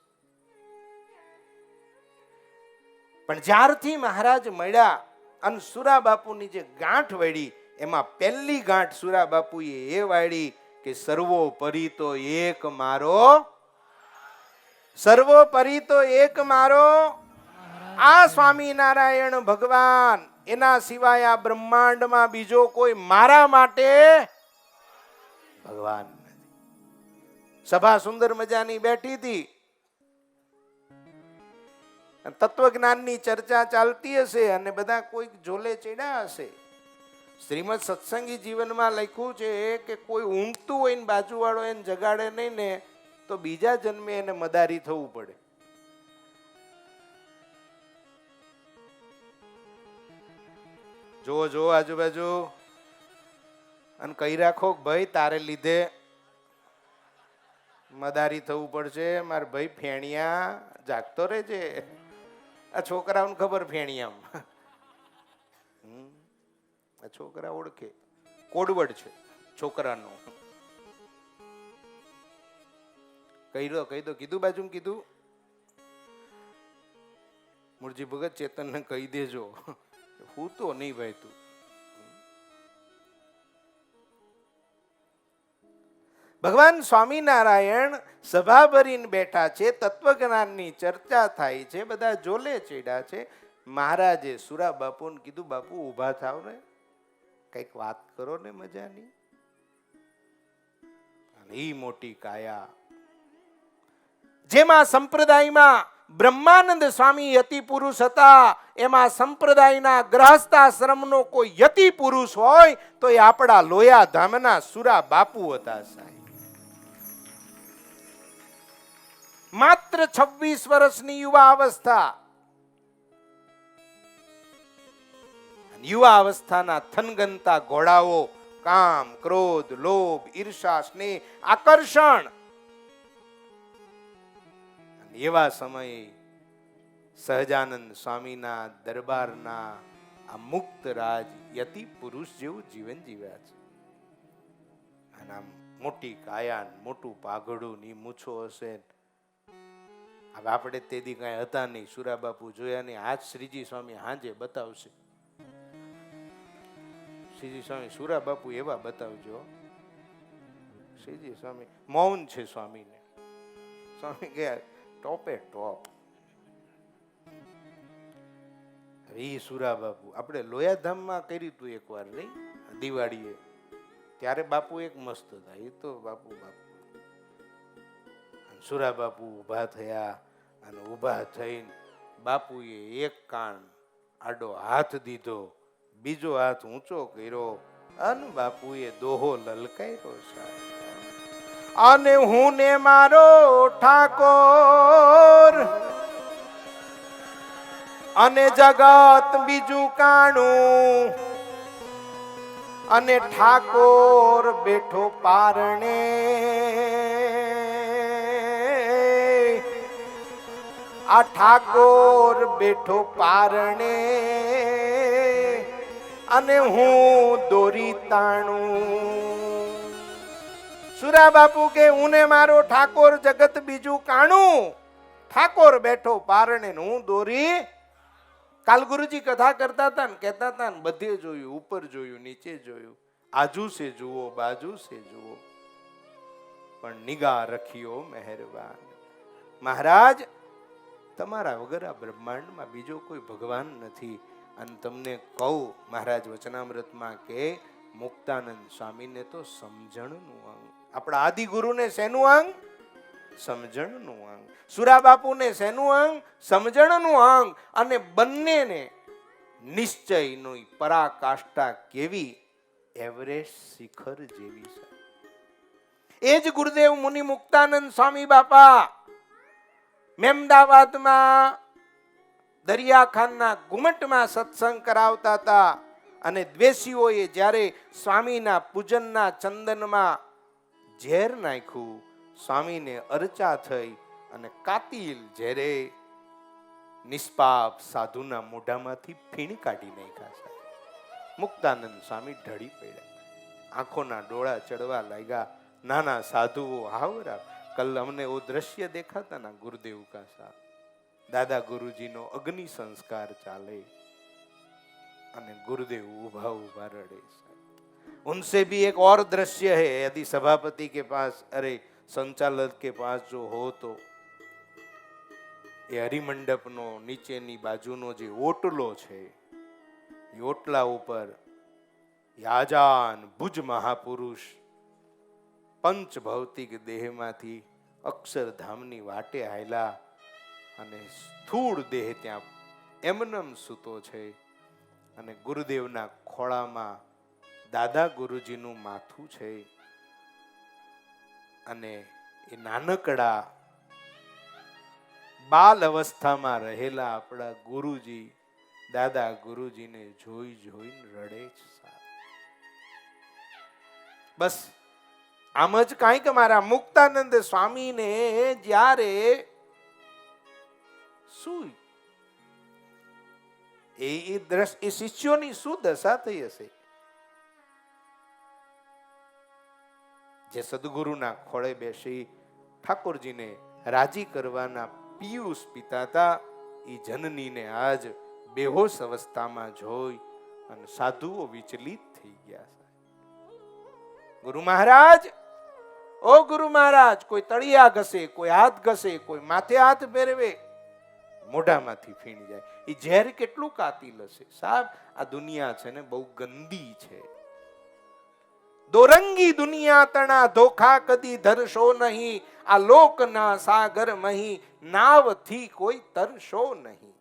પણ જ્યારથી મહારાજ મળ્યા અને સુરા બાપુની જે ગાંઠ વાળી એમાં પહેલી ગાંઠ સુરા બાપુએ એ વાળી કે સર્વોપરી તો એક મારો, સર્વોપરી તો એક મારો. આ સ્વામિનારાયણ ભગવાન, એના સિવાય આ બ્રહ્માંડમાં બીજો કોઈ મારા માટે ભગવાન નથી. સભા સુંદર મજાની બેઠી હતી. તત્વજ્ઞાનની ચર્ચા ચાલતી હશે અને બધા કોઈ જોલે ચડ્યા હશે. શ્રીમદ સત્સંગી જીવનમાં લખ્યું છે કે કોઈ ઊંઘતું હોય ને બાજુવાળો એને જગાડે નહીં ને તો બીજા જન્મે એને મદારી થવું પડે. જો જો આજુબાજુ અને કહી રાખો ભાઈ તારે લીધે મદારી થવું પડશે. માર ભાઈ ફેણિયા જાગતો રહેજે. આ છોકરાઓને ખબર ફેણિયામાં, આ છોકરા ઓળખે કોડવડ છે છોકરાનો. કહી દો કીધું બાજુ કીધું. મૂળજી ભગત ચેતનને કહી દેજો હું તો નહીં ભાઈ તું. ભગવાન સ્વામિનારાયણ સભા ભરીને બેઠા છે, તત્વજ્ઞાનની ચર્ચા થાય છે, બધા જોલે ચડ્યા છે. મહારાજે સુરા બાપુને કીધું, બાપુ ઊભા થાવ ને, કઈક વાત કરો ને મજાની. ઈ મોટી કાયા જેમાં સંપ્રદાયમાં બ્રહ્માનંદ સ્વામી યતિ પુરુષ હતા, એમાં સંપ્રદાયના ગ્રહસ્થાશ્રમનો કોઈ યતિ પુરુષ હોય તો એ આપણા લોયા ધામના સુરા બાપુ હતા સાહેબ. માત્ર 26 વર્ષની યુવા અવસ્થા, યુવા અવસ્થાના થનગનતા ઘોડાઓ, કામ, ક્રોધ, લોભ, ઈર્ષા, સ્નેહ, આકર્ષણ. એવા સમયે સહજાનંદ સ્વામીના દરબારના આ મુક્ત રાજ યતિ પુરુષ જેવું જીવન જીવ્યા છે. અને આમ મોટી કાયા, મોટું પાઘડું ની મૂછો હશે. હવે આપણે તેદી કાંઈ હતા નહીં, સુરાબાપુ જોયા નહીં. આજ શ્રીજી સ્વામી હાંજે બતાવશે. શ્રીજી સ્વામી સુરાબાપુ એવા બતાવજો. શ્રીજી સ્વામી મૌન છે સ્વામીને. સ્વામી ગયા ટોપે ટોપ. એ સુરાબાપુ આપણે લોયાધામમાં કર્યું હતું એકવાર નહીં, દિવાળીએ. ત્યારે બાપુ એક મસ્ત હતા. એ તો બાપુ સુરાબાપુ ઊભા થયા અને ઊભા થઈને બાપુએ એક કાન આડો હાથ દીધો, બીજો હાથ ઊંચો કર્યો અને બાપુએ દોહો લલકાર્યો. અને હું ને મારો ઠાકોર અને જગત બીજું કાણું, અને ઠાકોર બેઠો પારણે, આ ઠાકોર બેઠો પારણે, અને હું દોરી તાણું. સુરા બાપુ કે હું ને મારો ઠાકોર જગત બીજું કાણું, ઠાકોર બેઠો પારણે હું દોરી. કાલ ગુરુજી કથા કરતા હતા ને કહેતા હતા ને, બધે જોયું, ઉપર જોયું, નીચે જોયું, આજુ સે જુઓ, બાજુ સે જુઓ, પણ નિગાહ રખિયો મહેરબાન. મહારાજ, તમારા વગર આ બ્રહ્માંડમાં બીજો કોઈ ભગવાન નથી. અને તમને કહું, મહારાજ વચનામૃતમાં કે મુક્તાનંદ સ્વામીને તો સમજણનું અંગ, આપણા આદિ ગુરુને શેનું અંગ? સમજણનું અંગ. સુરા બાપુને શેનું અંગ? સમજણનું અંગ. અને બંનેને નિશ્ચયની પરાકાષ્ઠા કેવી? એવરેસ્ટ શિખર જેવી છે. એ જ ગુરુદેવ મુનિ મુક્તાનંદ સ્વામી બાપા મહેમદાવાદમાં દરિયાખાનના ઘુમટમાં સત્સંગ કરાવતા હતા. અને દ્વેષીઓએ જ્યારે સ્વામીના પૂજનના ચંદનમાં ઝેર નાખ્યું, સ્વામીને અર્ચા થઈ અને કાતિલ ઝેરે નિષ્પાપ સાધુના મોઢામાંથી ફીણ કાઢી નાખ્યા. મુક્તાનંદ સ્વામી ઢળી પડ્યા, આંખોના ડોળા ચડવા લાગ્યા. નાના સાધુઓ હાવરા. કલ અમને વો દ્રશ્ય देखा था ना गुरुदेव का साथ, दादा गुरुजी नो अग्नि संस्कार चाले અને गुरुदेव उभा उभा रड़े. उनसे भी एक और दृश्य है, यदि सभापति के पास, अरे संचालक के पास जो हो तो એ હરિમંડપનો નીચેની બાજુનો જે ઓટલો છે, એ ઓટલા ઉપર યાજાન ભુજ મહાપુરુષ પંચ ભૌતિક દેહમાંથી અક્ષરધામની વાટે હાયલા અને સ્થૂળ દેહ ત્યાં એમનેમ સૂતો છે. અને ગુરુદેવના ખોળામાં દાદા ગુરુજીનું માથું છે. અને એ નાનકડા બાલ અવસ્થામાં રહેલા આપણા ગુરુજી, દાદા ગુરુજીને જોઈ જોઈને રડે છે. બસ આમ જ કાંઈક મારા મુક્તાનંદ સ્વામીને જ્યારે શું એ શિષ્યોની શું દશા થઈ હશે, જે સદગુરુના ખોળે બેસી ઠાકોરજીને રાજી કરવાના પિયુષ પીતા હતા. એ જનનીને આજ બેહોશ અવસ્થામાં જોઈ અને સાધુઓ વિચલિત થઈ ગયા. ગુરુ મહારાજ, ઓ ગુરુ મહારાજ, કોઈ તળિયા ઘસે, કોઈ હાથ ઘસે, કોઈ માથે હાથ ફેરવે, મોઢામાંથી ફીણ જાય. એ ઝેર કેટલું કાતિલ હશે સાહેબ. આ દુનિયા છે ને બહુ ગંદી છે. દોરંગી દુનિયા તણા ધોખા કદી ધરશો નહીં, આ લોકના સાગર મહી નાવથી કોઈ તરશો નહીં.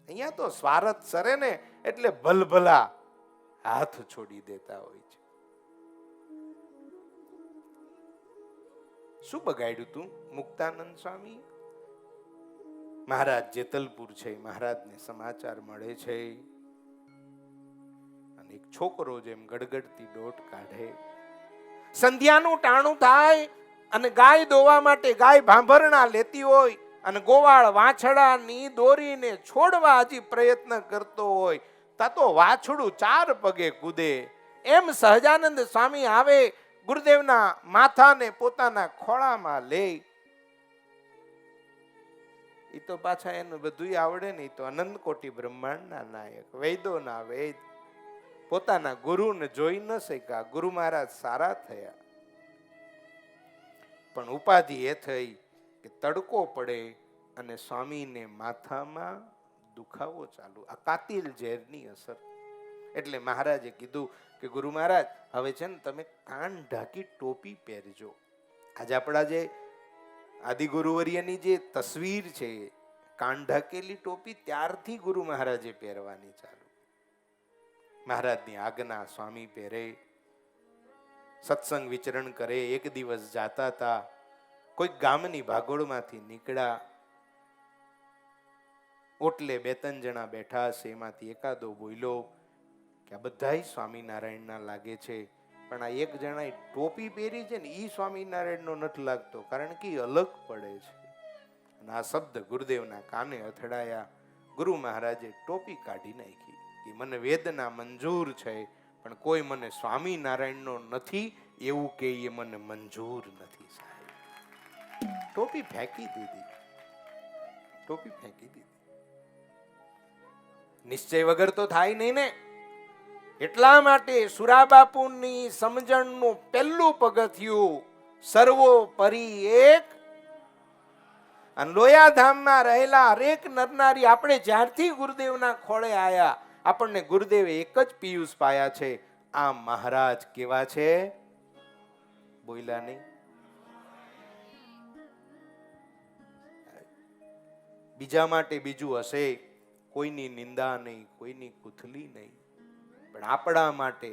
અહીંયા તો સ્વાર્થ સરે ને એટલે ભલભલા હાથ છોડી દેતા હોય છે. શું બગાડ્યું તું મુક્તાનંદ સ્વામી? મહારાજ જેતલપુર છે, મહારાજને સમાચાર મળે છે અને એક છોકરો જેમ ગડગડતી દોટ કાઢે. સંધ્યાનું ટાણું થાય અને ગાય દોવા માટે ગાય ભાંભરણા લેતી હોય અને ગોવાળ વાછડાની દોરીને છોડવા હજી પ્રયત્ન કરતો હોય તા તો વાછડું 4 પગે કૂદે. એમ સહજાનંદ સ્વામી આવે, ગુરુદેવના માથાને પોતાના ખોળામાં લે. એ તો પાછા એનું બધું આવડે ને, તો અનંત કોટી બ્રહ્માંડના નાયક, વૈદોના વૈદ, પોતાના ગુરુને જોઈ ન શક્યા. ગુરુ મહારાજ સારા થયા, પણ ઉપાધિ એ થઈ કે તડકો પડે અને સ્વામીને માથામાં દુખાવો ચાલુ, આ કાતિલ ઝેરની અસર. એટલે મહારાજે કીધું કે ગુરુ મહારાજ હવે છે ને તમે કાન ઢાંકી ટોપી પહેરજો. આજે આપણા જે આદિગુરુવર્યની જે તસવીર છે, કાન ઢાંકેલી ટોપી ત્યારથી ગુરુ મહારાજે પહેરવાની ચાલુ. મહારાજની આજ્ઞા, સ્વામી પહેરે, સત્સંગ વિચરણ કરે. એક દિવસ જાતા હતા, કોઈ ગામની ભાગોળમાંથી નીકળ્યા, ઓટલે 2-3 જણા બેઠા હશે, એમાંથી એકાદો બોલ્યો કે આ બધાય સ્વામિનારાયણના લાગે છે, પણ આ એક જણાએ ટોપી પહેરી છે ને એ સ્વામિનારાયણનો નથી લાગતો, કારણ કે અલગ પડે છે. અને આ શબ્દ ગુરુદેવના કાને અથડાયા. ગુરુ મહારાજે ટોપી કાઢી નાખી કે મને વેદના મંજૂર છે, પણ કોઈ મને સ્વામિનારાયણનો નથી એવું કે એ મને મંજૂર નથી સાહેબ. ટોપી ફેંકી દીધી, ટોપી ફેંકી દીધી. નિશ્ચય વગર તો થાય નહીં ને. એટલા માટે સુરાબાપુની સમજણનું પહેલું પગથિયું સર્વોપરી એક. અને લોયાધામમાં રહેલા હરેક નરનારી, આપણે જ્યારથી ગુરુદેવના ખોળે આયા, આપણને ગુરુદેવે એક જ પિયુષ પાયા છે, આ મહારાજ કેવા છે? બોલ્યા નહીં? બીજા માટે બીજું હશે, કોઈની નિંદા નહીં, કોઈની કુથલી નહીં, પણ આપણા માટે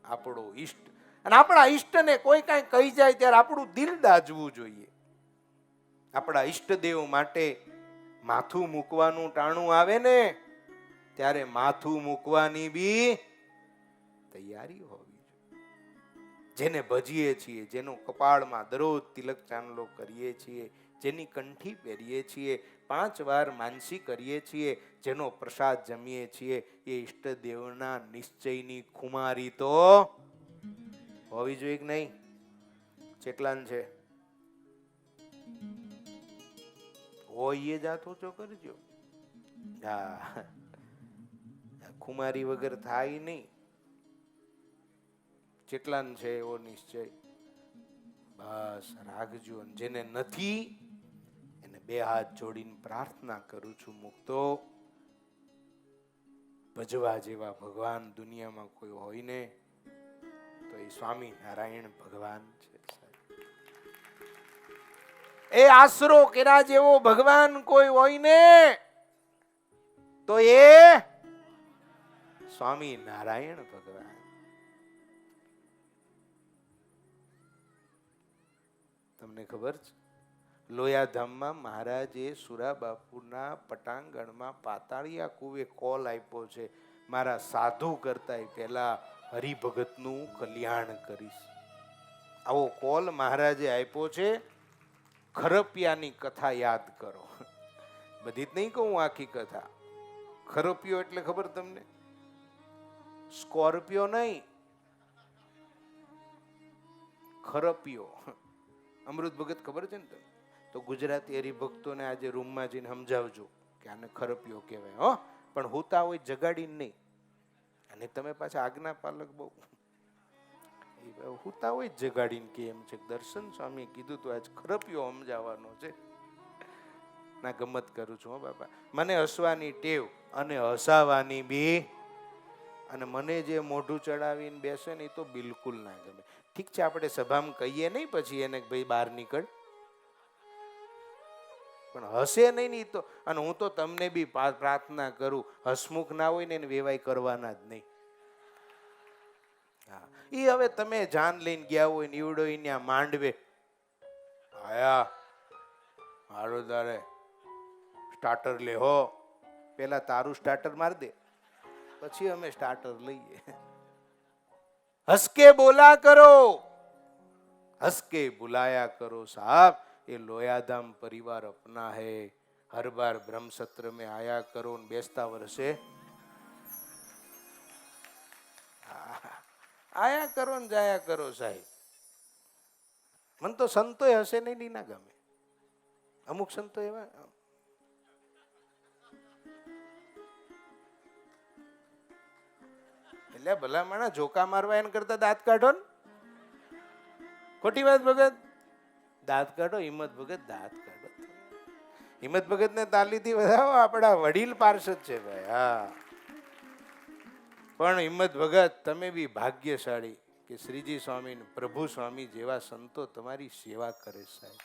આપણો ઈષ્ટ. અને આપણા ઈષ્ટને કોઈ કાંઈ કહી જાય ત્યારે આપણું દિલ દાજવું જોઈએ. આપણા ઈષ્ટદેવ માટે માથું મૂકવાનું ટાણું આવે ને, ત્યારે માથું મૂકવાની બી તૈયારી હોવી જોઈએ. જેને ભજીએ છીએ, જેનો કપાળમાં દરરોજ તિલક ચાંદલો કરીએ છીએ, જેની કંઠી પહેરીએ છીએ, 5 વાર માનસી કરીએ છીએ, જેનો પ્રસાદ જમીએ છીએ, એ ઈષ્ટદેવના નિશ્ચયની ખુમારી તો હોવી જોઈએ કે નહીં? ચેટલાન છે હોય એ જાતો છો કરજો. હા, ખુમારી વગર થાય નહીં. ચેટલાન છે એવો નિશ્ચય બસ રાખજો. જેને નથી એને 2 હાથ જોડીને પ્રાર્થના કરું છું, મુક્તો ભજવા જેવા ભગવાન દુનિયામાં કોઈ હોય ને તો એ સ્વામિનારાયણ ભગવાન છે. એ આશરો કર્યા જેવો ભગવાન કોઈ હોય ને તો એ સ્વામિનારાયણ ભગવાન. તમને ખબર છે, લોયાધામમાં મહારાજે સુરાબાપુના પટાંગણમાં પાતાળિયા કુવે કોલ આપ્યો છે, મારા સાધુ કરતા પહેલા હરિભગતનું કલ્યાણ કરીશ. આવો કોલ મહારાજે આપ્યો છે. ખરપિયાની કથા યાદ કરો. બધી જ નહીં કહું આખી કથા. ખરપિયો એટલે ખબર તમને? સ્કોર્પિયો નહીં, ખરપિયો. અમૃત ભગત ખબર છે ને તમને? તો ગુજરાતી હરિભક્તોને આજે રૂમમાં જઈને સમજાવજો કે આને ખરપિયો કહેવાય. હો, પણ હોતા હોય જગાડીને નહીં. અને તમે પાછા આજ્ઞા પાલક બહુ હોતા હોય જગાડીને કે એમ છે. દર્શન સ્વામી કીધું તો આજ ખરપિયો સમજાવવાનો છે. ના, ગમત કરું છું હો બાપા. મને હસવાની ટેવ અને હસાવાની બી. અને મને જે મોઢું ચડાવીને બેસે ને એ તો બિલકુલ ના ગમે. ઠીક છે, આપણે સભામાં કહીએ નહીં પછી એને ભાઈ બહાર નીકળ, પણ હસે નહીં ને તો. અને હું તો તમને બી પ્રાર્થના કરું, હસમુખ ના હોય ને એને વેવાય કરવાના જ નહીં. હા, એ હવે તમે જાન લઈને ગયા હોય ને ઈવડો અહીંયા માંડવે આયા, હારું તારે સ્ટાર્ટર લે હો, પેલા તારું સ્ટાર્ટર માર દે, પછી અમે સ્ટાર્ટર લઈએ. હસકે બોલા કરો, હસકે બુલાયા કરો સાહેબ. ये लोयाधाम परिवार अपना है, हर बार ब्रह्म सत्र में आया करो, बेसता वर्षे आया करो ने जाया करो साहेब. मन तो संतो हसे नहीं ना गमे. अमुक संतो एवा એટલે ભલા માણા જોકા મારવા એન કરતા દાંત કાઢો ને. ખોટી વાત ભગત. દાંત કાઢો. હિંમત ભગત દાંત કાઢો. હિંમત ભગત ને તાલીથી વધાવો આપણા વડીલ પાર્ષદ છે ભાઈ. હા પણ હિંમત ભગત તમે બી ભાગ્યશાળી કે શ્રીજી સ્વામી પ્રભુ સ્વામી જેવા સંતો તમારી સેવા કરે સાહેબ.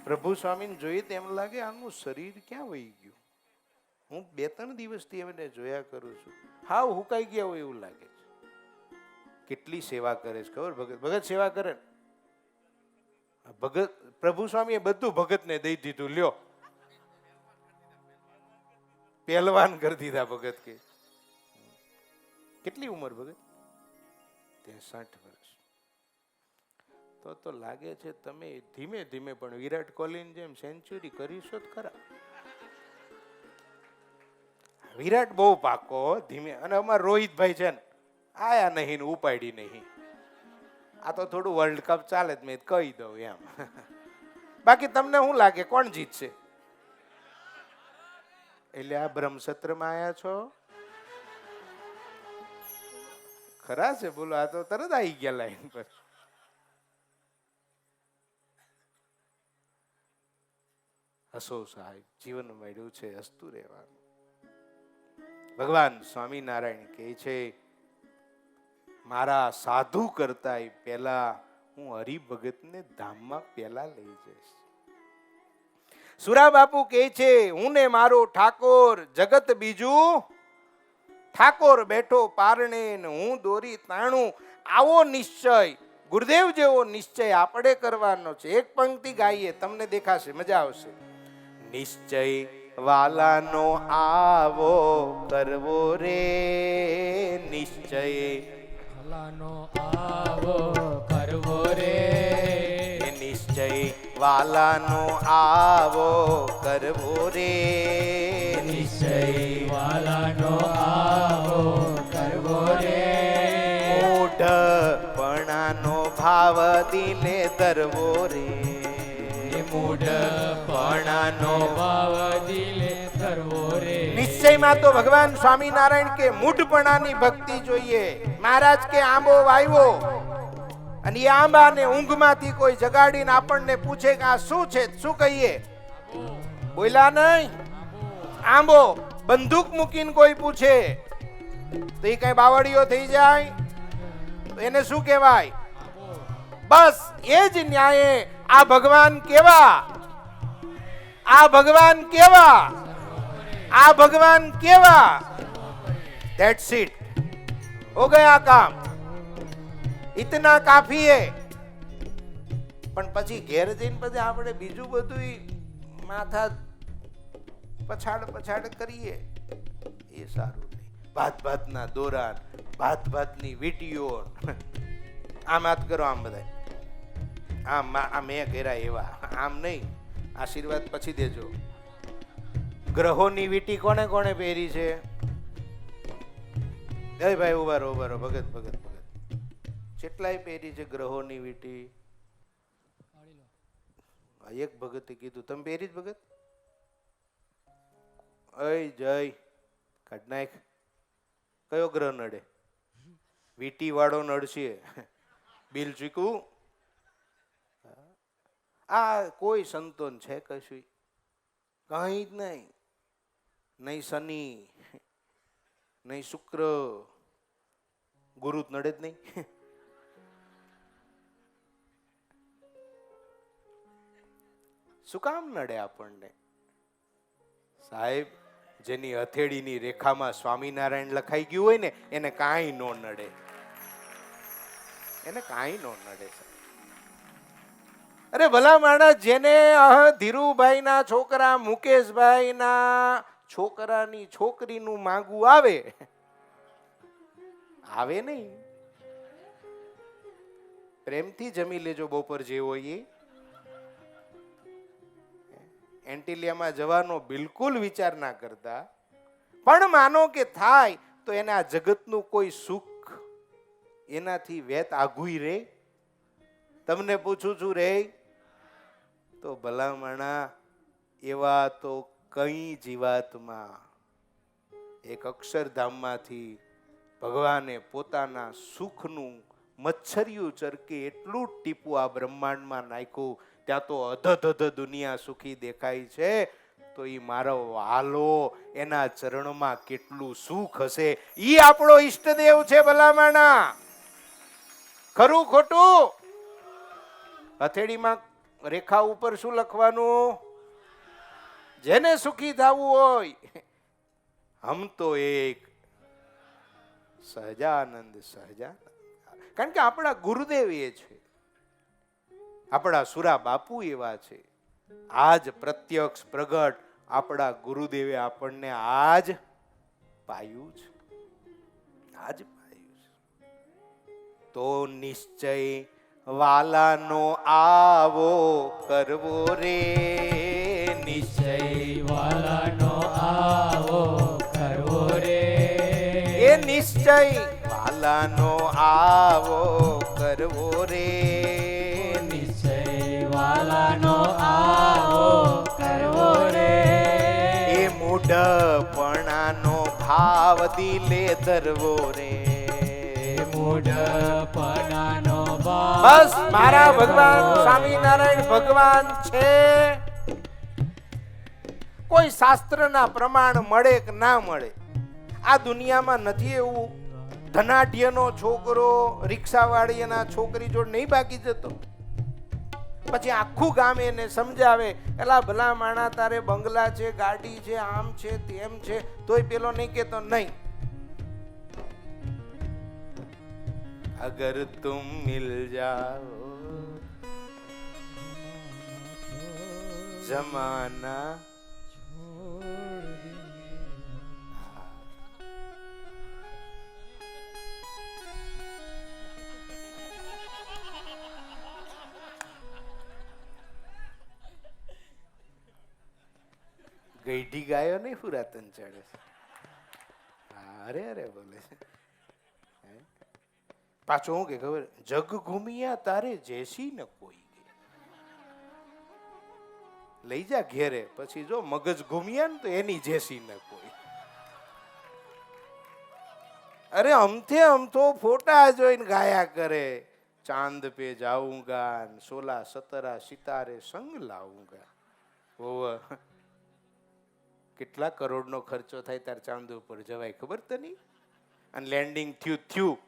પ્રભુ સ્વામીને જોઈએ તો એમ લાગે આનું શરીર ક્યાં વહી ગયું. હું 2-3 દિવસથી એમને જોયા કરું છું, હાવ હુકાઈ ગયા હોય એવું લાગે છે. કેટલી સેવા કરે છે ખબર ભગત. ભગત સેવા કરે ભગત. પ્રભુ સ્વામીએ બધું ભગતને દઈ દીધું. લ્યો પહેલવાન કરી દીધા ભગત કે. કેટલી ઉંમર ભગત? 63 વર્ષ. તો લાગે છે તમે ધીમે ધીમે પણ વિરાટ કોહલીની જેમ સેન્ચુરી કરીશો જ ખરા. વિરાટ બહુ પાકો ધીમે. અને અમાર રોહિતભાઈ છે ને આયા નહીં ને ઉપાડી નહીં. આ તો થોડું વર્લ્ડ કપ ચાલે જ મેં કહી દઉં એમ. બાકી તમને શું લાગે કોણ જીતશે? એટલે આ બ્રહ્મ સત્રમાં આયા છો ખરા છે? બોલો આ તો તરત આવી ગયા લાઈન પર. હસો સાહેબ, જીવન મળ્યું છે, હસતું રહેવાનું. ભગવાન સ્વામિનારાયણ કહે છે મારા સાધુ કરતા પહેલા હું હરિભગતને ધામમાં પહેલા લઈ જઈશ. સુરા બાપુ કહે છે હું ને મારો ઠાકોર જગત બીજું, ઠાકોર બેઠો પારણે ને હું દોરી તાણું. આવો નિશ્ચય ગુરુદેવ જેવો નિશ્ચય આપણે કરવાનો છે. એક પંક્તિ ગાઈએ તમને દેખાશે, મજા આવશે. નિશ્ચય વાલાનો આવો કરવો રે, નિશ્ચય વાલાનો આવો કરવો રે, નિશ્ચય વાલાનો આવો કરવો રે, નિશ્ચય વાલાનો આવો કરવો રે. મૂઢપણાનો ભાવ દિલે ધરવો રે, મૂઢપણાનો ભાવ દિલે ધરવો રે. નિશ્ચયમાં તો ભગવાન સ્વામિનારાયણ કે મૂઢપણાની ભક્તિ જોઈએ. મહારાજ કે આંબો વાવ્યો અને એ આંબાને ઊંઘમાંથી કોઈ જગાડીને આપણને પૂછે કે આ શું છે, શું કહીએ? બોલ્યા નહીં. આંબો બંદૂક મૂકીને કોઈ પૂછે તો એ કઈ બાવળીઓ થઈ જાય તો એને શું કહેવાય? બસ એ જ ન્યાયે આ ભગવાન કેવા, આ ભગવાન કેવા, આ ભગવાન કેવા. ધેટ્સ ઇટ, હો ગયા કામ, ઇતના કાફી હે. પણ પછી ઘેર જઈને પછી આપણે બીજું બધું માથા પછાડ કરીએ એ સારું નહીં. ભાતના દોરા, ભાતની વીટીઓ, આમ હાથ કરો, આમ બધા આમ મેં કર્યા એવા, આમ નહીં. આશીર્વાદ પછી દેજો. ગ્રહોની વીટી કોને કોને પહેરી છે? એ ભાઈ ઉભા રહો, ભગત કેટલાય પહેરી છે ગ્રહોની વીટી? એક ભગતે કીધું તમે પહેરી જ ભગત? અય જય કાઢ નાખ. કયો ગ્રહ નડે? વીટી વાળો નડશે. બિલ ચૂકવું. આ કોઈ સંતોન છે કશું? કઈ જ નહીં. નહીં શનિ, નહીં શુક્ર, ગુરુ નડે જ નહીં. શું કામ નડે આપણને? સાહેબ, જેની હથેળીની રેખામાં સ્વામિનારાયણ લખાઈ ગયું હોય ને એને કાંઈ નો નડે, એને કાંઈ નો નડે. અરે ભલા માણસ, જેને ધીરુભાઈ ના છોકરા મુકેશભાઈ ના છોકરાની છોકરીનું માંગવું આવે નહીં. પ્રેમથી જમી લેજો બપોર જે હોય એ. એન્ટિલિયામાં જવાનો બિલકુલ વિચાર ના કરતા, પણ માનો કે થાય તો એને આ જગતનું કોઈ સુખ એનાથી વેત આઘુઈ રે? તમને પૂછું છું રે? તો ભલામણા એવા તો કઈ જીવાતમાં એક અક્ષરધામમાંથી ભગવાને પોતાના સુખનું મચ્છરિયું ચરકે એટલું ટીપું આ બ્રહ્માંડમાં નાખ્યું, ત્યાં તો અધધ દુનિયા સુખી દેખાય છે. તો ઈ મારો વાલો, એના ચરણમાં કેટલું સુખ હશે. ઈ આપણો ઈષ્ટદેવ છે ભલામણા. ખરું ખોટું? હથેળીમાં રેખા ઉપર શું લખવાનું? જેને સુખી થવું હોય, હમ તો એક સહજાનંદ સહજાનંદ. કારણ કે આપણા ગુરુદેવ એ છે, આપણા સુરા બાપુ એવા છે. આજ પ્રત્યક્ષ પ્રગટ આપણા ગુરુદેવે આપણને આજ પાયું છે, આજ પાયું છે. તો નિશ્ચય વાલાનો આવો કરવો રે, નિશ્ચય વાલાનો આવો કરવો રે, એ નિશ્ચય વાલાનો આવો કરવો રે, નિશ્ચય વાલાનો આવો કરવો રે, એ મૂઢપણાનો ભાવ દિલે ધરવો રે, મૂઢપણાનો ભાવ. બસ મારા ભગવાન સ્વામિનારાયણ ભગવાન છે. કોઈ શાસ્ત્રના પ્રમાણ મળે કે ના મળે, આ દુનિયામાં નથી એવું ધનાઢ્યનો છોકરો રિક્ષાવાળીના છોકરી જોડે નહીં ભાગી જતો. પછી આખું ગામ એને સમજાવે, એલા ભલા માણા તારે બંગલા છે, ગાડી છે, આમ છે, તેમ છે, તોય પેલો નહીં કેતો નહીં. અગર તુમ મિલ જાઓ જમાના ગઈઢી ગાયો નહીં પુરાતન ચડે છે. અરે અરે બોલે છે પાછો. હું કે ખબર, જગ ઘૂમિયા તારે જેસી ન કોઈ, લઈ જા ઘેરે, પછી જો મગજ ઘૂમિયા ને તો એની જેસી ન કોઈ. અરે અમથે અમથો ફોટા જોઈને ગાયા કરે, ચાંદ પે જાઉંગા, 16-17 સિતારે સંગ લાઉંગા. ઓવ કેટલા કરોડનો ખર્ચો થાય તાર ચાંદ ઉપર જવાય ખબર તને? અને લેન્ડિંગ થયું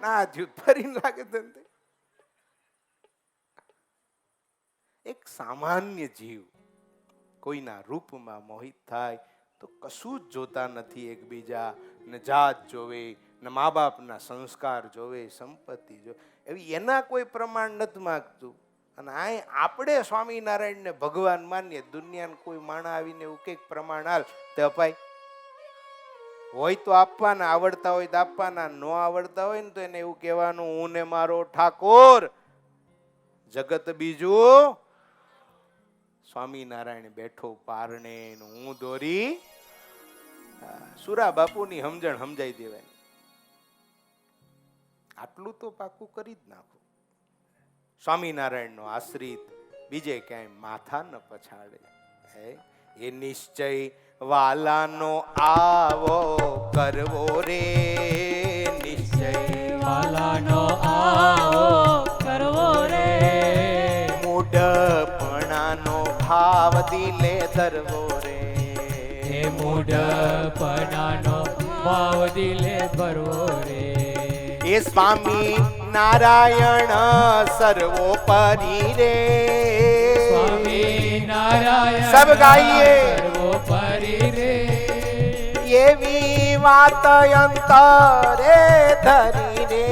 ના થયું, ફરીને લાગે તને. એક સામાન્ય જીવ કોઈના રૂપમાં મોહિત થાય તો કશું જ જોતા નથી એકબીજા, ને જાત જોવે, ને મા બાપના સંસ્કાર જોવે, સંપત્તિ જોવે, એવી એના કોઈ પ્રમાણ નથી માગતું. અને આ આપણે સ્વામિનારાયણને ભગવાન માનીએ, દુનિયાને કોઈ માણા આવીને એવું કંઈક પ્રમાણ હાલ તે અપાય. હોય તો આપવાના, આવડતા હોય તો આપવાના, ન આવડતા હોય ને તો એને એવું કહેવાનું, હું ને મારો ઠાકોર, જગત બીજું સ્વામિનારાયણ બેઠો પારણે, હું દોરી. સુરા બાપુની સમજણ સમજાઈ દેવાય. આટલું તો પાકું કરી જ નાખો. સ્વામિનારાયણ નો આશ્રિત બીજે ક્યાંય માથા ન પછાડે. એ નિશ્ચય વાલાનો આવો કરવો રે, નિશ્ચય વાલાનો આવો કરવો રે, મૂઢપણાનો ભાવ દિલે ધરવો રે, એ મૂઢપણાનો ભાવ દિલે ભરવો રે, એ સ્વામી નારાયણ સર્વોપરી રે, સ્વામી નારાયણ સબ ગાઈએ સર્વોપરી રે, એવી વાત અંતરે ધરી રે,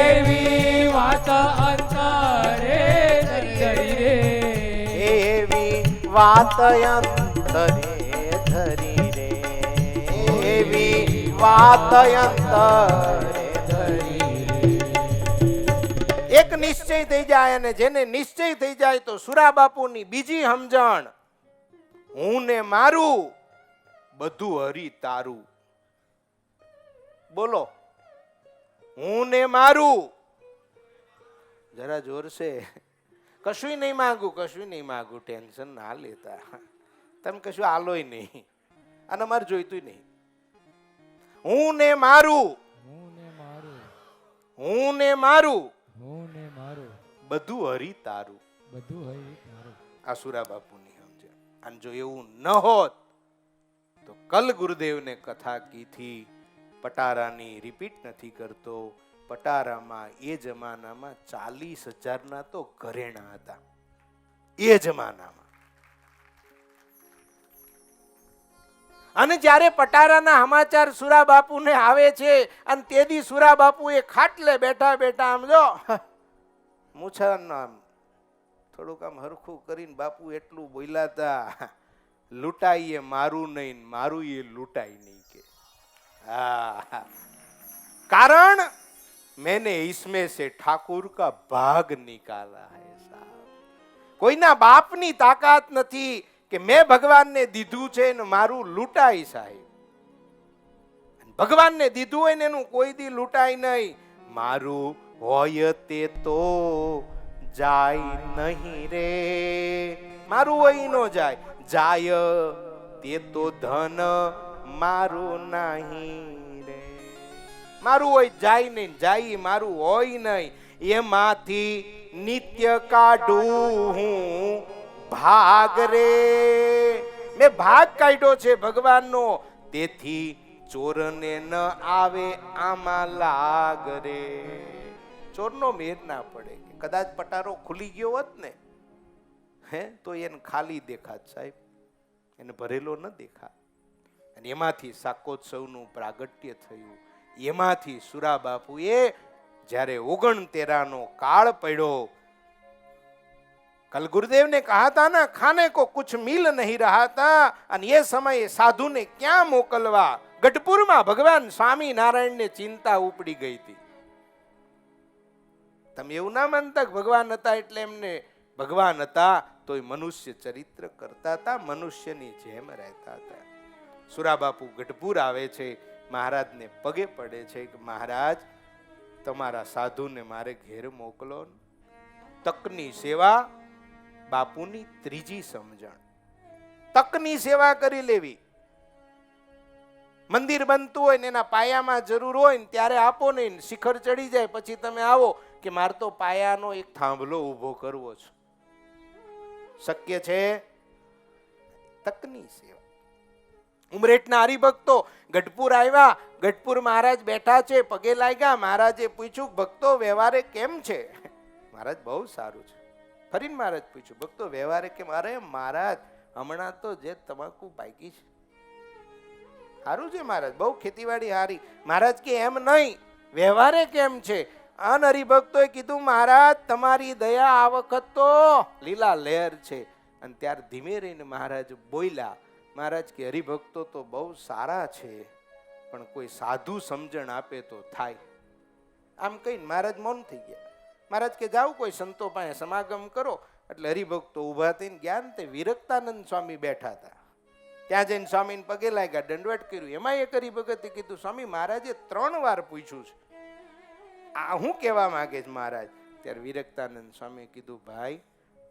એવી વાત અંતરે ધરી રે, એવી વાત અંતરે ધરી રે, એવી વાત અંતરે ધરી. એક નિશ્ચય થઈ જાય, અને જેને નિશ્ચય થઈ જાય તો સુરા બાપુની બીજી સમજણ, હું ને મારું બધું હરી તારું. બોલો, હું ને મારું. જરા જોર છે. કશું નહીં માંગુ, કશું નહીં માંગુ, ટેન્શન ના લેતા. તમે કશું આલોય નહીં, અને મારે જોઈતું નહીં. હું ને મારું, હું ને મારું, હું ને મારું હું ને મારું, બધું હરી તારું. બધું હરી તારું. આસુરા બાપુની સમજણ. અને જો એવું ન હોત તો કલ ગુરુદેવને કથા કીધી. પટારાની રિપીટ નથી કરતો. પટારામાં એ જમાનામાં 40,000 તો ઘરેણા હતા. એ જમાનામાં. અને જ્યારે પટારાના સમાચાર સુરા બાપુને આવે છે, અને તેદી સુરા બાપુ એ ખાટલે બેઠા બેઠા આમ જો મૂછાનું આમ થોડુંક આમ હરખું કરીને બાપુ એટલું બોલ્યા હતા, લૂંટાઈએ મારું નહીં, મારું એ લૂંટાઈ નહીં કે. હા, કારણ मैंने इसमें से ठाकुर का भाग निकाला है साहब. કોઈના બાપની તાકાત નથી કે મેં ભગવાનને દીધું છે ને મારું લૂંટાય સાહેબ. ભગવાનને દીધું હોય ને એનું કોઈ દી લૂંટાય નહીં. મારું હોય તે તો જાય નહીં રે, મારું હોય નો જાય, જાય તે તો ધન મારું નહીં રે. મારું હોય જાય નહીં, જાય મારું હોય નહીં. એમાંથી નિત્ય કાઢું હું ભાગ રે. મેં ભાગ કાઢ્યો છે ભગવાનનો, તેથી ચોરને ન આવે આમાં લાગ રે. ચોરનો મેર ના પડે. કદાચ પટારો ખુલી ગયો હોત ને તો એને ખાલી દેખાત સાહેબ, એને ભરેલો ન દેખાત. અને એમાંથી શાકોત્સવનું પ્રાગટ્ય થયું. એમાંથી સુરા બાપુએ જ્યારે 69 કાળ પડ્યો, कल गुरुदेव ने कहा था ना, खाने को कुछ मिल नहीं रहा था, અને ये समय साधु ने क्या मोकलवा. ગઢપુરમાં ભગવાન સ્વામી નારાયણ ને ચિંતા ઉપડી ગઈ હતી. તમે એવું ના માનતા કે ભગવાન હતા એટલે એમને ભગવાન હતા તોય મનુષ્ય ચરિત્ર કરતા હતા, મનુષ્યની જેમ રહેતા હતા. સુરા બાપુ ગઢપુર આવે છે, મહારાજને પગે પડે છે કે મહારાજ તમારા સાધુને મારે ઘેર મોકલો. તકની સેવા બાપુની ત્રીજી સમજણ. તકની સેવા કરી લેવી. મંદિર બનતું હોય ને એના પાયામાં જરૂર હોય ને ત્યારે આપો નહીં, શિખર ચડી જાય પછી તમે આવો કે મારે તો પાયાનો એક થાંભલો ઊભો કરવો છે. શક્ય છે? તકની સેવા. ઉમરેઠના હરિભક્તો ગઢપુર આવ્યા, ગઢપુર મહારાજ બેઠા છે, પગે લાગ્યા. મહારાજે પૂછ્યું ભક્તો વ્યવહારે કેમ છે? મહારાજ બહુ સારું છે. ફરીને મહારાજ પૂછ્યું ભક્તો વ્યવહારે કેમ? અરે મહારાજ હમણાં તો જે તમાકુ પાકી છે સારું છે મહારાજ, બહુ ખેતીવાડી હારી. મહારાજ કે એમ નહીં, વ્યવહારે કેમ છે? અન હરિભક્તોએ કીધું મહારાજ તમારી દયા આ વખત તો લીલા લહેર છે. અને ત્યાર ધીમે રહીને મહારાજ બોલ્યા. મહારાજ કે હરિભક્તો તો બહુ સારા છે, પણ કોઈ સાધુ સમજણ આપે તો થાય. આમ કહીને મહારાજ મૌન થઈ ગયા. મહારાજ કે જાઓ કોઈ સંતો પાસે સમાગમ કરો. એટલે હરિભક્તો ઊભા થઈને ગયા ને તે વિરક્તાનંદ સ્વામી બેઠા હતા. ત્યાં જઈને સ્વામીને પગે લાગ્યા, દંડવટ કર્યું. એમાં એક હરિભગતે કીધું સ્વામી મહારાજે 3 વાર પૂછ્યું છે, આ હું કહેવા માંગે છે મહારાજ? ત્યારે વિરક્તાનંદ સ્વામી કીધું ભાઈ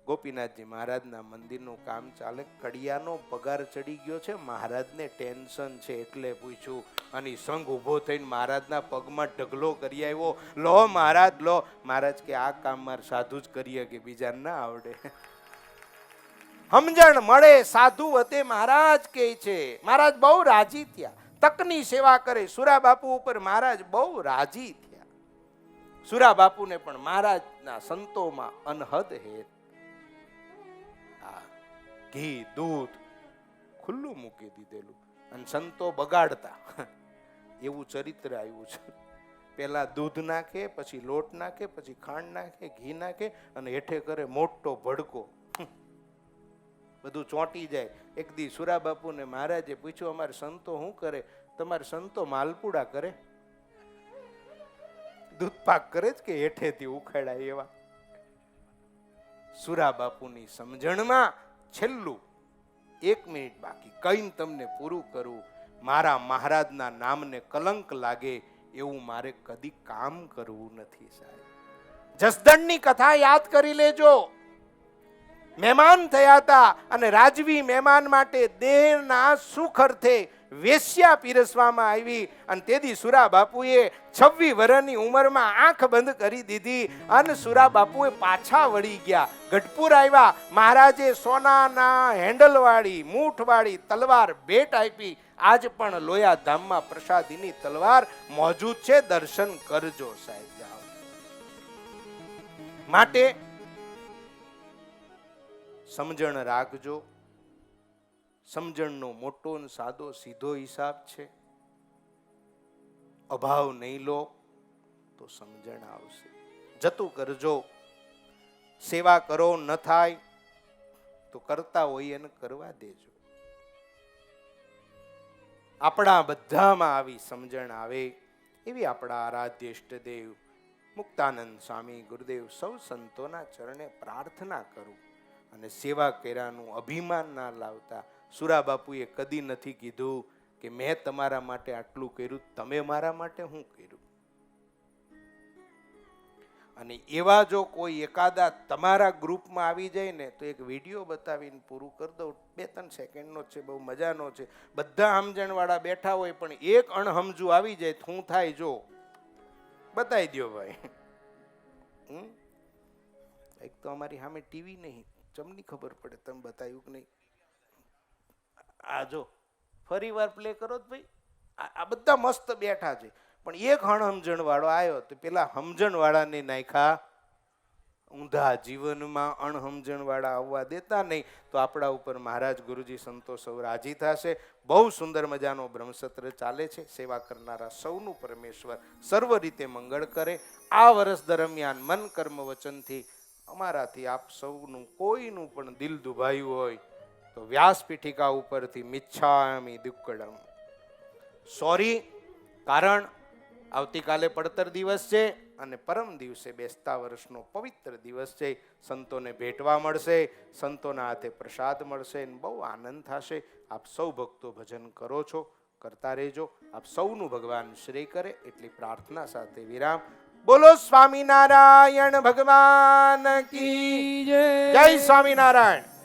ગોપીનાથજી મહારાજના મંદિરનું કામ ચાલે, કડિયાનો પગાર ચડી ગયો છે, મહારાજને ટેન્શન છે એટલે પૂછ્યું. અને સંઘ ઊભો થઈને મહારાજના પગમાં ઢગલો કરી આવ્યો, લો મહારાજ લો. મહારાજ કે આ કામ મારે સાધુ જ કરીએ કે બીજા ના આવડે. સમજણ મળે સાધુ વતે મહારાજ કહે છે. મહારાજ બહુ રાજી થયા, તકની સેવા કરે. સુરા બાપુ ઉપર મહારાજ બહુ રાજી થયા. સુરા બાપુને પણ મહારાજના સંતોમાં અનહદ હેત. ઘી દૂધ ખુલ્લું મૂકી દીધેલું અને સંતો બગાડતા એવું ચરિત્ર આવ્યું છે. પેલા દૂધ નાખે, પછી લોટ નાખે, પછી ખાંડ નાખે, ઘી નાખે અને હેઠે કરે મોટો ભડકો, બધું ચોંટી જાય. એક દી સુરા બાપુને મહારાજે પૂછ્યું અમારે સંતો શું કરે? તમારે સંતો માલપુડા કરે. દૂધ પાક કરે જ કે હેઠેથી ઉખાડાય એવા. સુરા બાપુની સમજણમાં છેલ્લું 1 મિનિટ બાકી કહીને તમને પૂરું કરું. મારા મહારાજના નામને કલંક લાગે એવું મારે કદી કામ કરવું નથી સાહેબ. જસદણની કથા યાદ કરી લેજો. મહેમાન થયા હતા અને રાજવી મહેમાન માટે દેહના સુખ અર્થે વેશ્યા પીરસવામાં આવી અને તેથી સુરા બાપુએ 26 વર્ષની ઉંમરમાં આંખ બંધ કરી દીધી અને સુરા બાપુએ પાછા વળી ગયા. ગઢપુર આવ્યા. મહારાજે સોનાના હેન્ડલવાળી મૂઠવાળી તલવાર ભેટ આપી. આજ પણ લોયા ધામમાં પ્રસાદીની તલવાર મોજૂદ છે. દર્શન કરજો સાહેબ. જાઓ. માટે સમજણ રાખજો. સમજણનો મોટો ને સાદો સીધો હિસાબ છે. અભાવ નહીં લો તો સમજણ આવશે. જતું કરજો. સેવા કરો ન થાય તો કરતા હોય એને કરવા દેજો. આપણા બધામાં આવી સમજણ આવે એવી આપણા આરાધ્ય ઇષ્ટદેવ મુક્તાનંદ સ્વામી ગુરુદેવ સૌ સંતોના ચરણે પ્રાર્થના કરું. અને સેવા કર્યાનું અભિમાન ના લાવતા. સુરા બાપુએ કદી નથી કીધું કે મેં તમારા માટે આટલું કર્યું, તમે મારા માટે શું કર્યું. અને એવા જો કોઈ એકાદા તમારા ગ્રુપમાં આવી જાય ને તો એક વિડીયો બતાવીને પૂરું કરી દઉં. 2-3 સેકન્ડનો છે, બહુ મજાનો છે. બધા સમજણવાળા બેઠા હોય પણ એક અણહમજુ આવી જાય શું થાય જો બતાવી દો ભાઈ. એક તો અમારી સામે ટીવી નહીં, ચમની ખબર પડે તમે બતાવ્યું કે નહીં. આ જો ફરી વાર પ્લે કરો ભાઈ. આ બધા મસ્ત બેઠા છે પણ એક અણહમજણ વાળો આવ્યો તો પેલા સમજણ વાળાને નાખ્યા ઊંધા. જીવનમાં અણહમજણ વાળા આવવા દેતા નહીં તો આપણા ઉપર મહારાજ ગુરુજી સંતો સૌ રાજી થશે. બહુ સુંદર મજાનો બ્રહ્મસત્ર ચાલે છે. સેવા કરનારા સૌનું પરમેશ્વર સર્વ રીતે મંગળ કરે. આ વર્ષ દરમિયાન મન કર્મ વચનથી અમારાથી આપ સૌનું કોઈનું પણ દિલ દુભાયું હોય તો વ્યાસપીઠિકા ઉપરથી મિચ્છામિ દુક્કડમ. સોરી, કારણ આવતીકાલે પડતર દિવસ છે અને પરમ દિવસે બેસતા વર્ષનો પવિત્ર દિવસ છે. સંતોને ભેટવા મળશે, સંતોના હાથે પ્રસાદ મળશે અને બહુ આનંદ થશે. આપ સૌ ભક્તો ભજન કરો છો, કરતા રહેજો. આપ સૌનું ભગવાન શ્રેય કરે એટલી પ્રાર્થના સાથે વિરામ. બોલો સ્વામિનારાયણ ભગવાન કી જય. જય સ્વામિનારાયણ.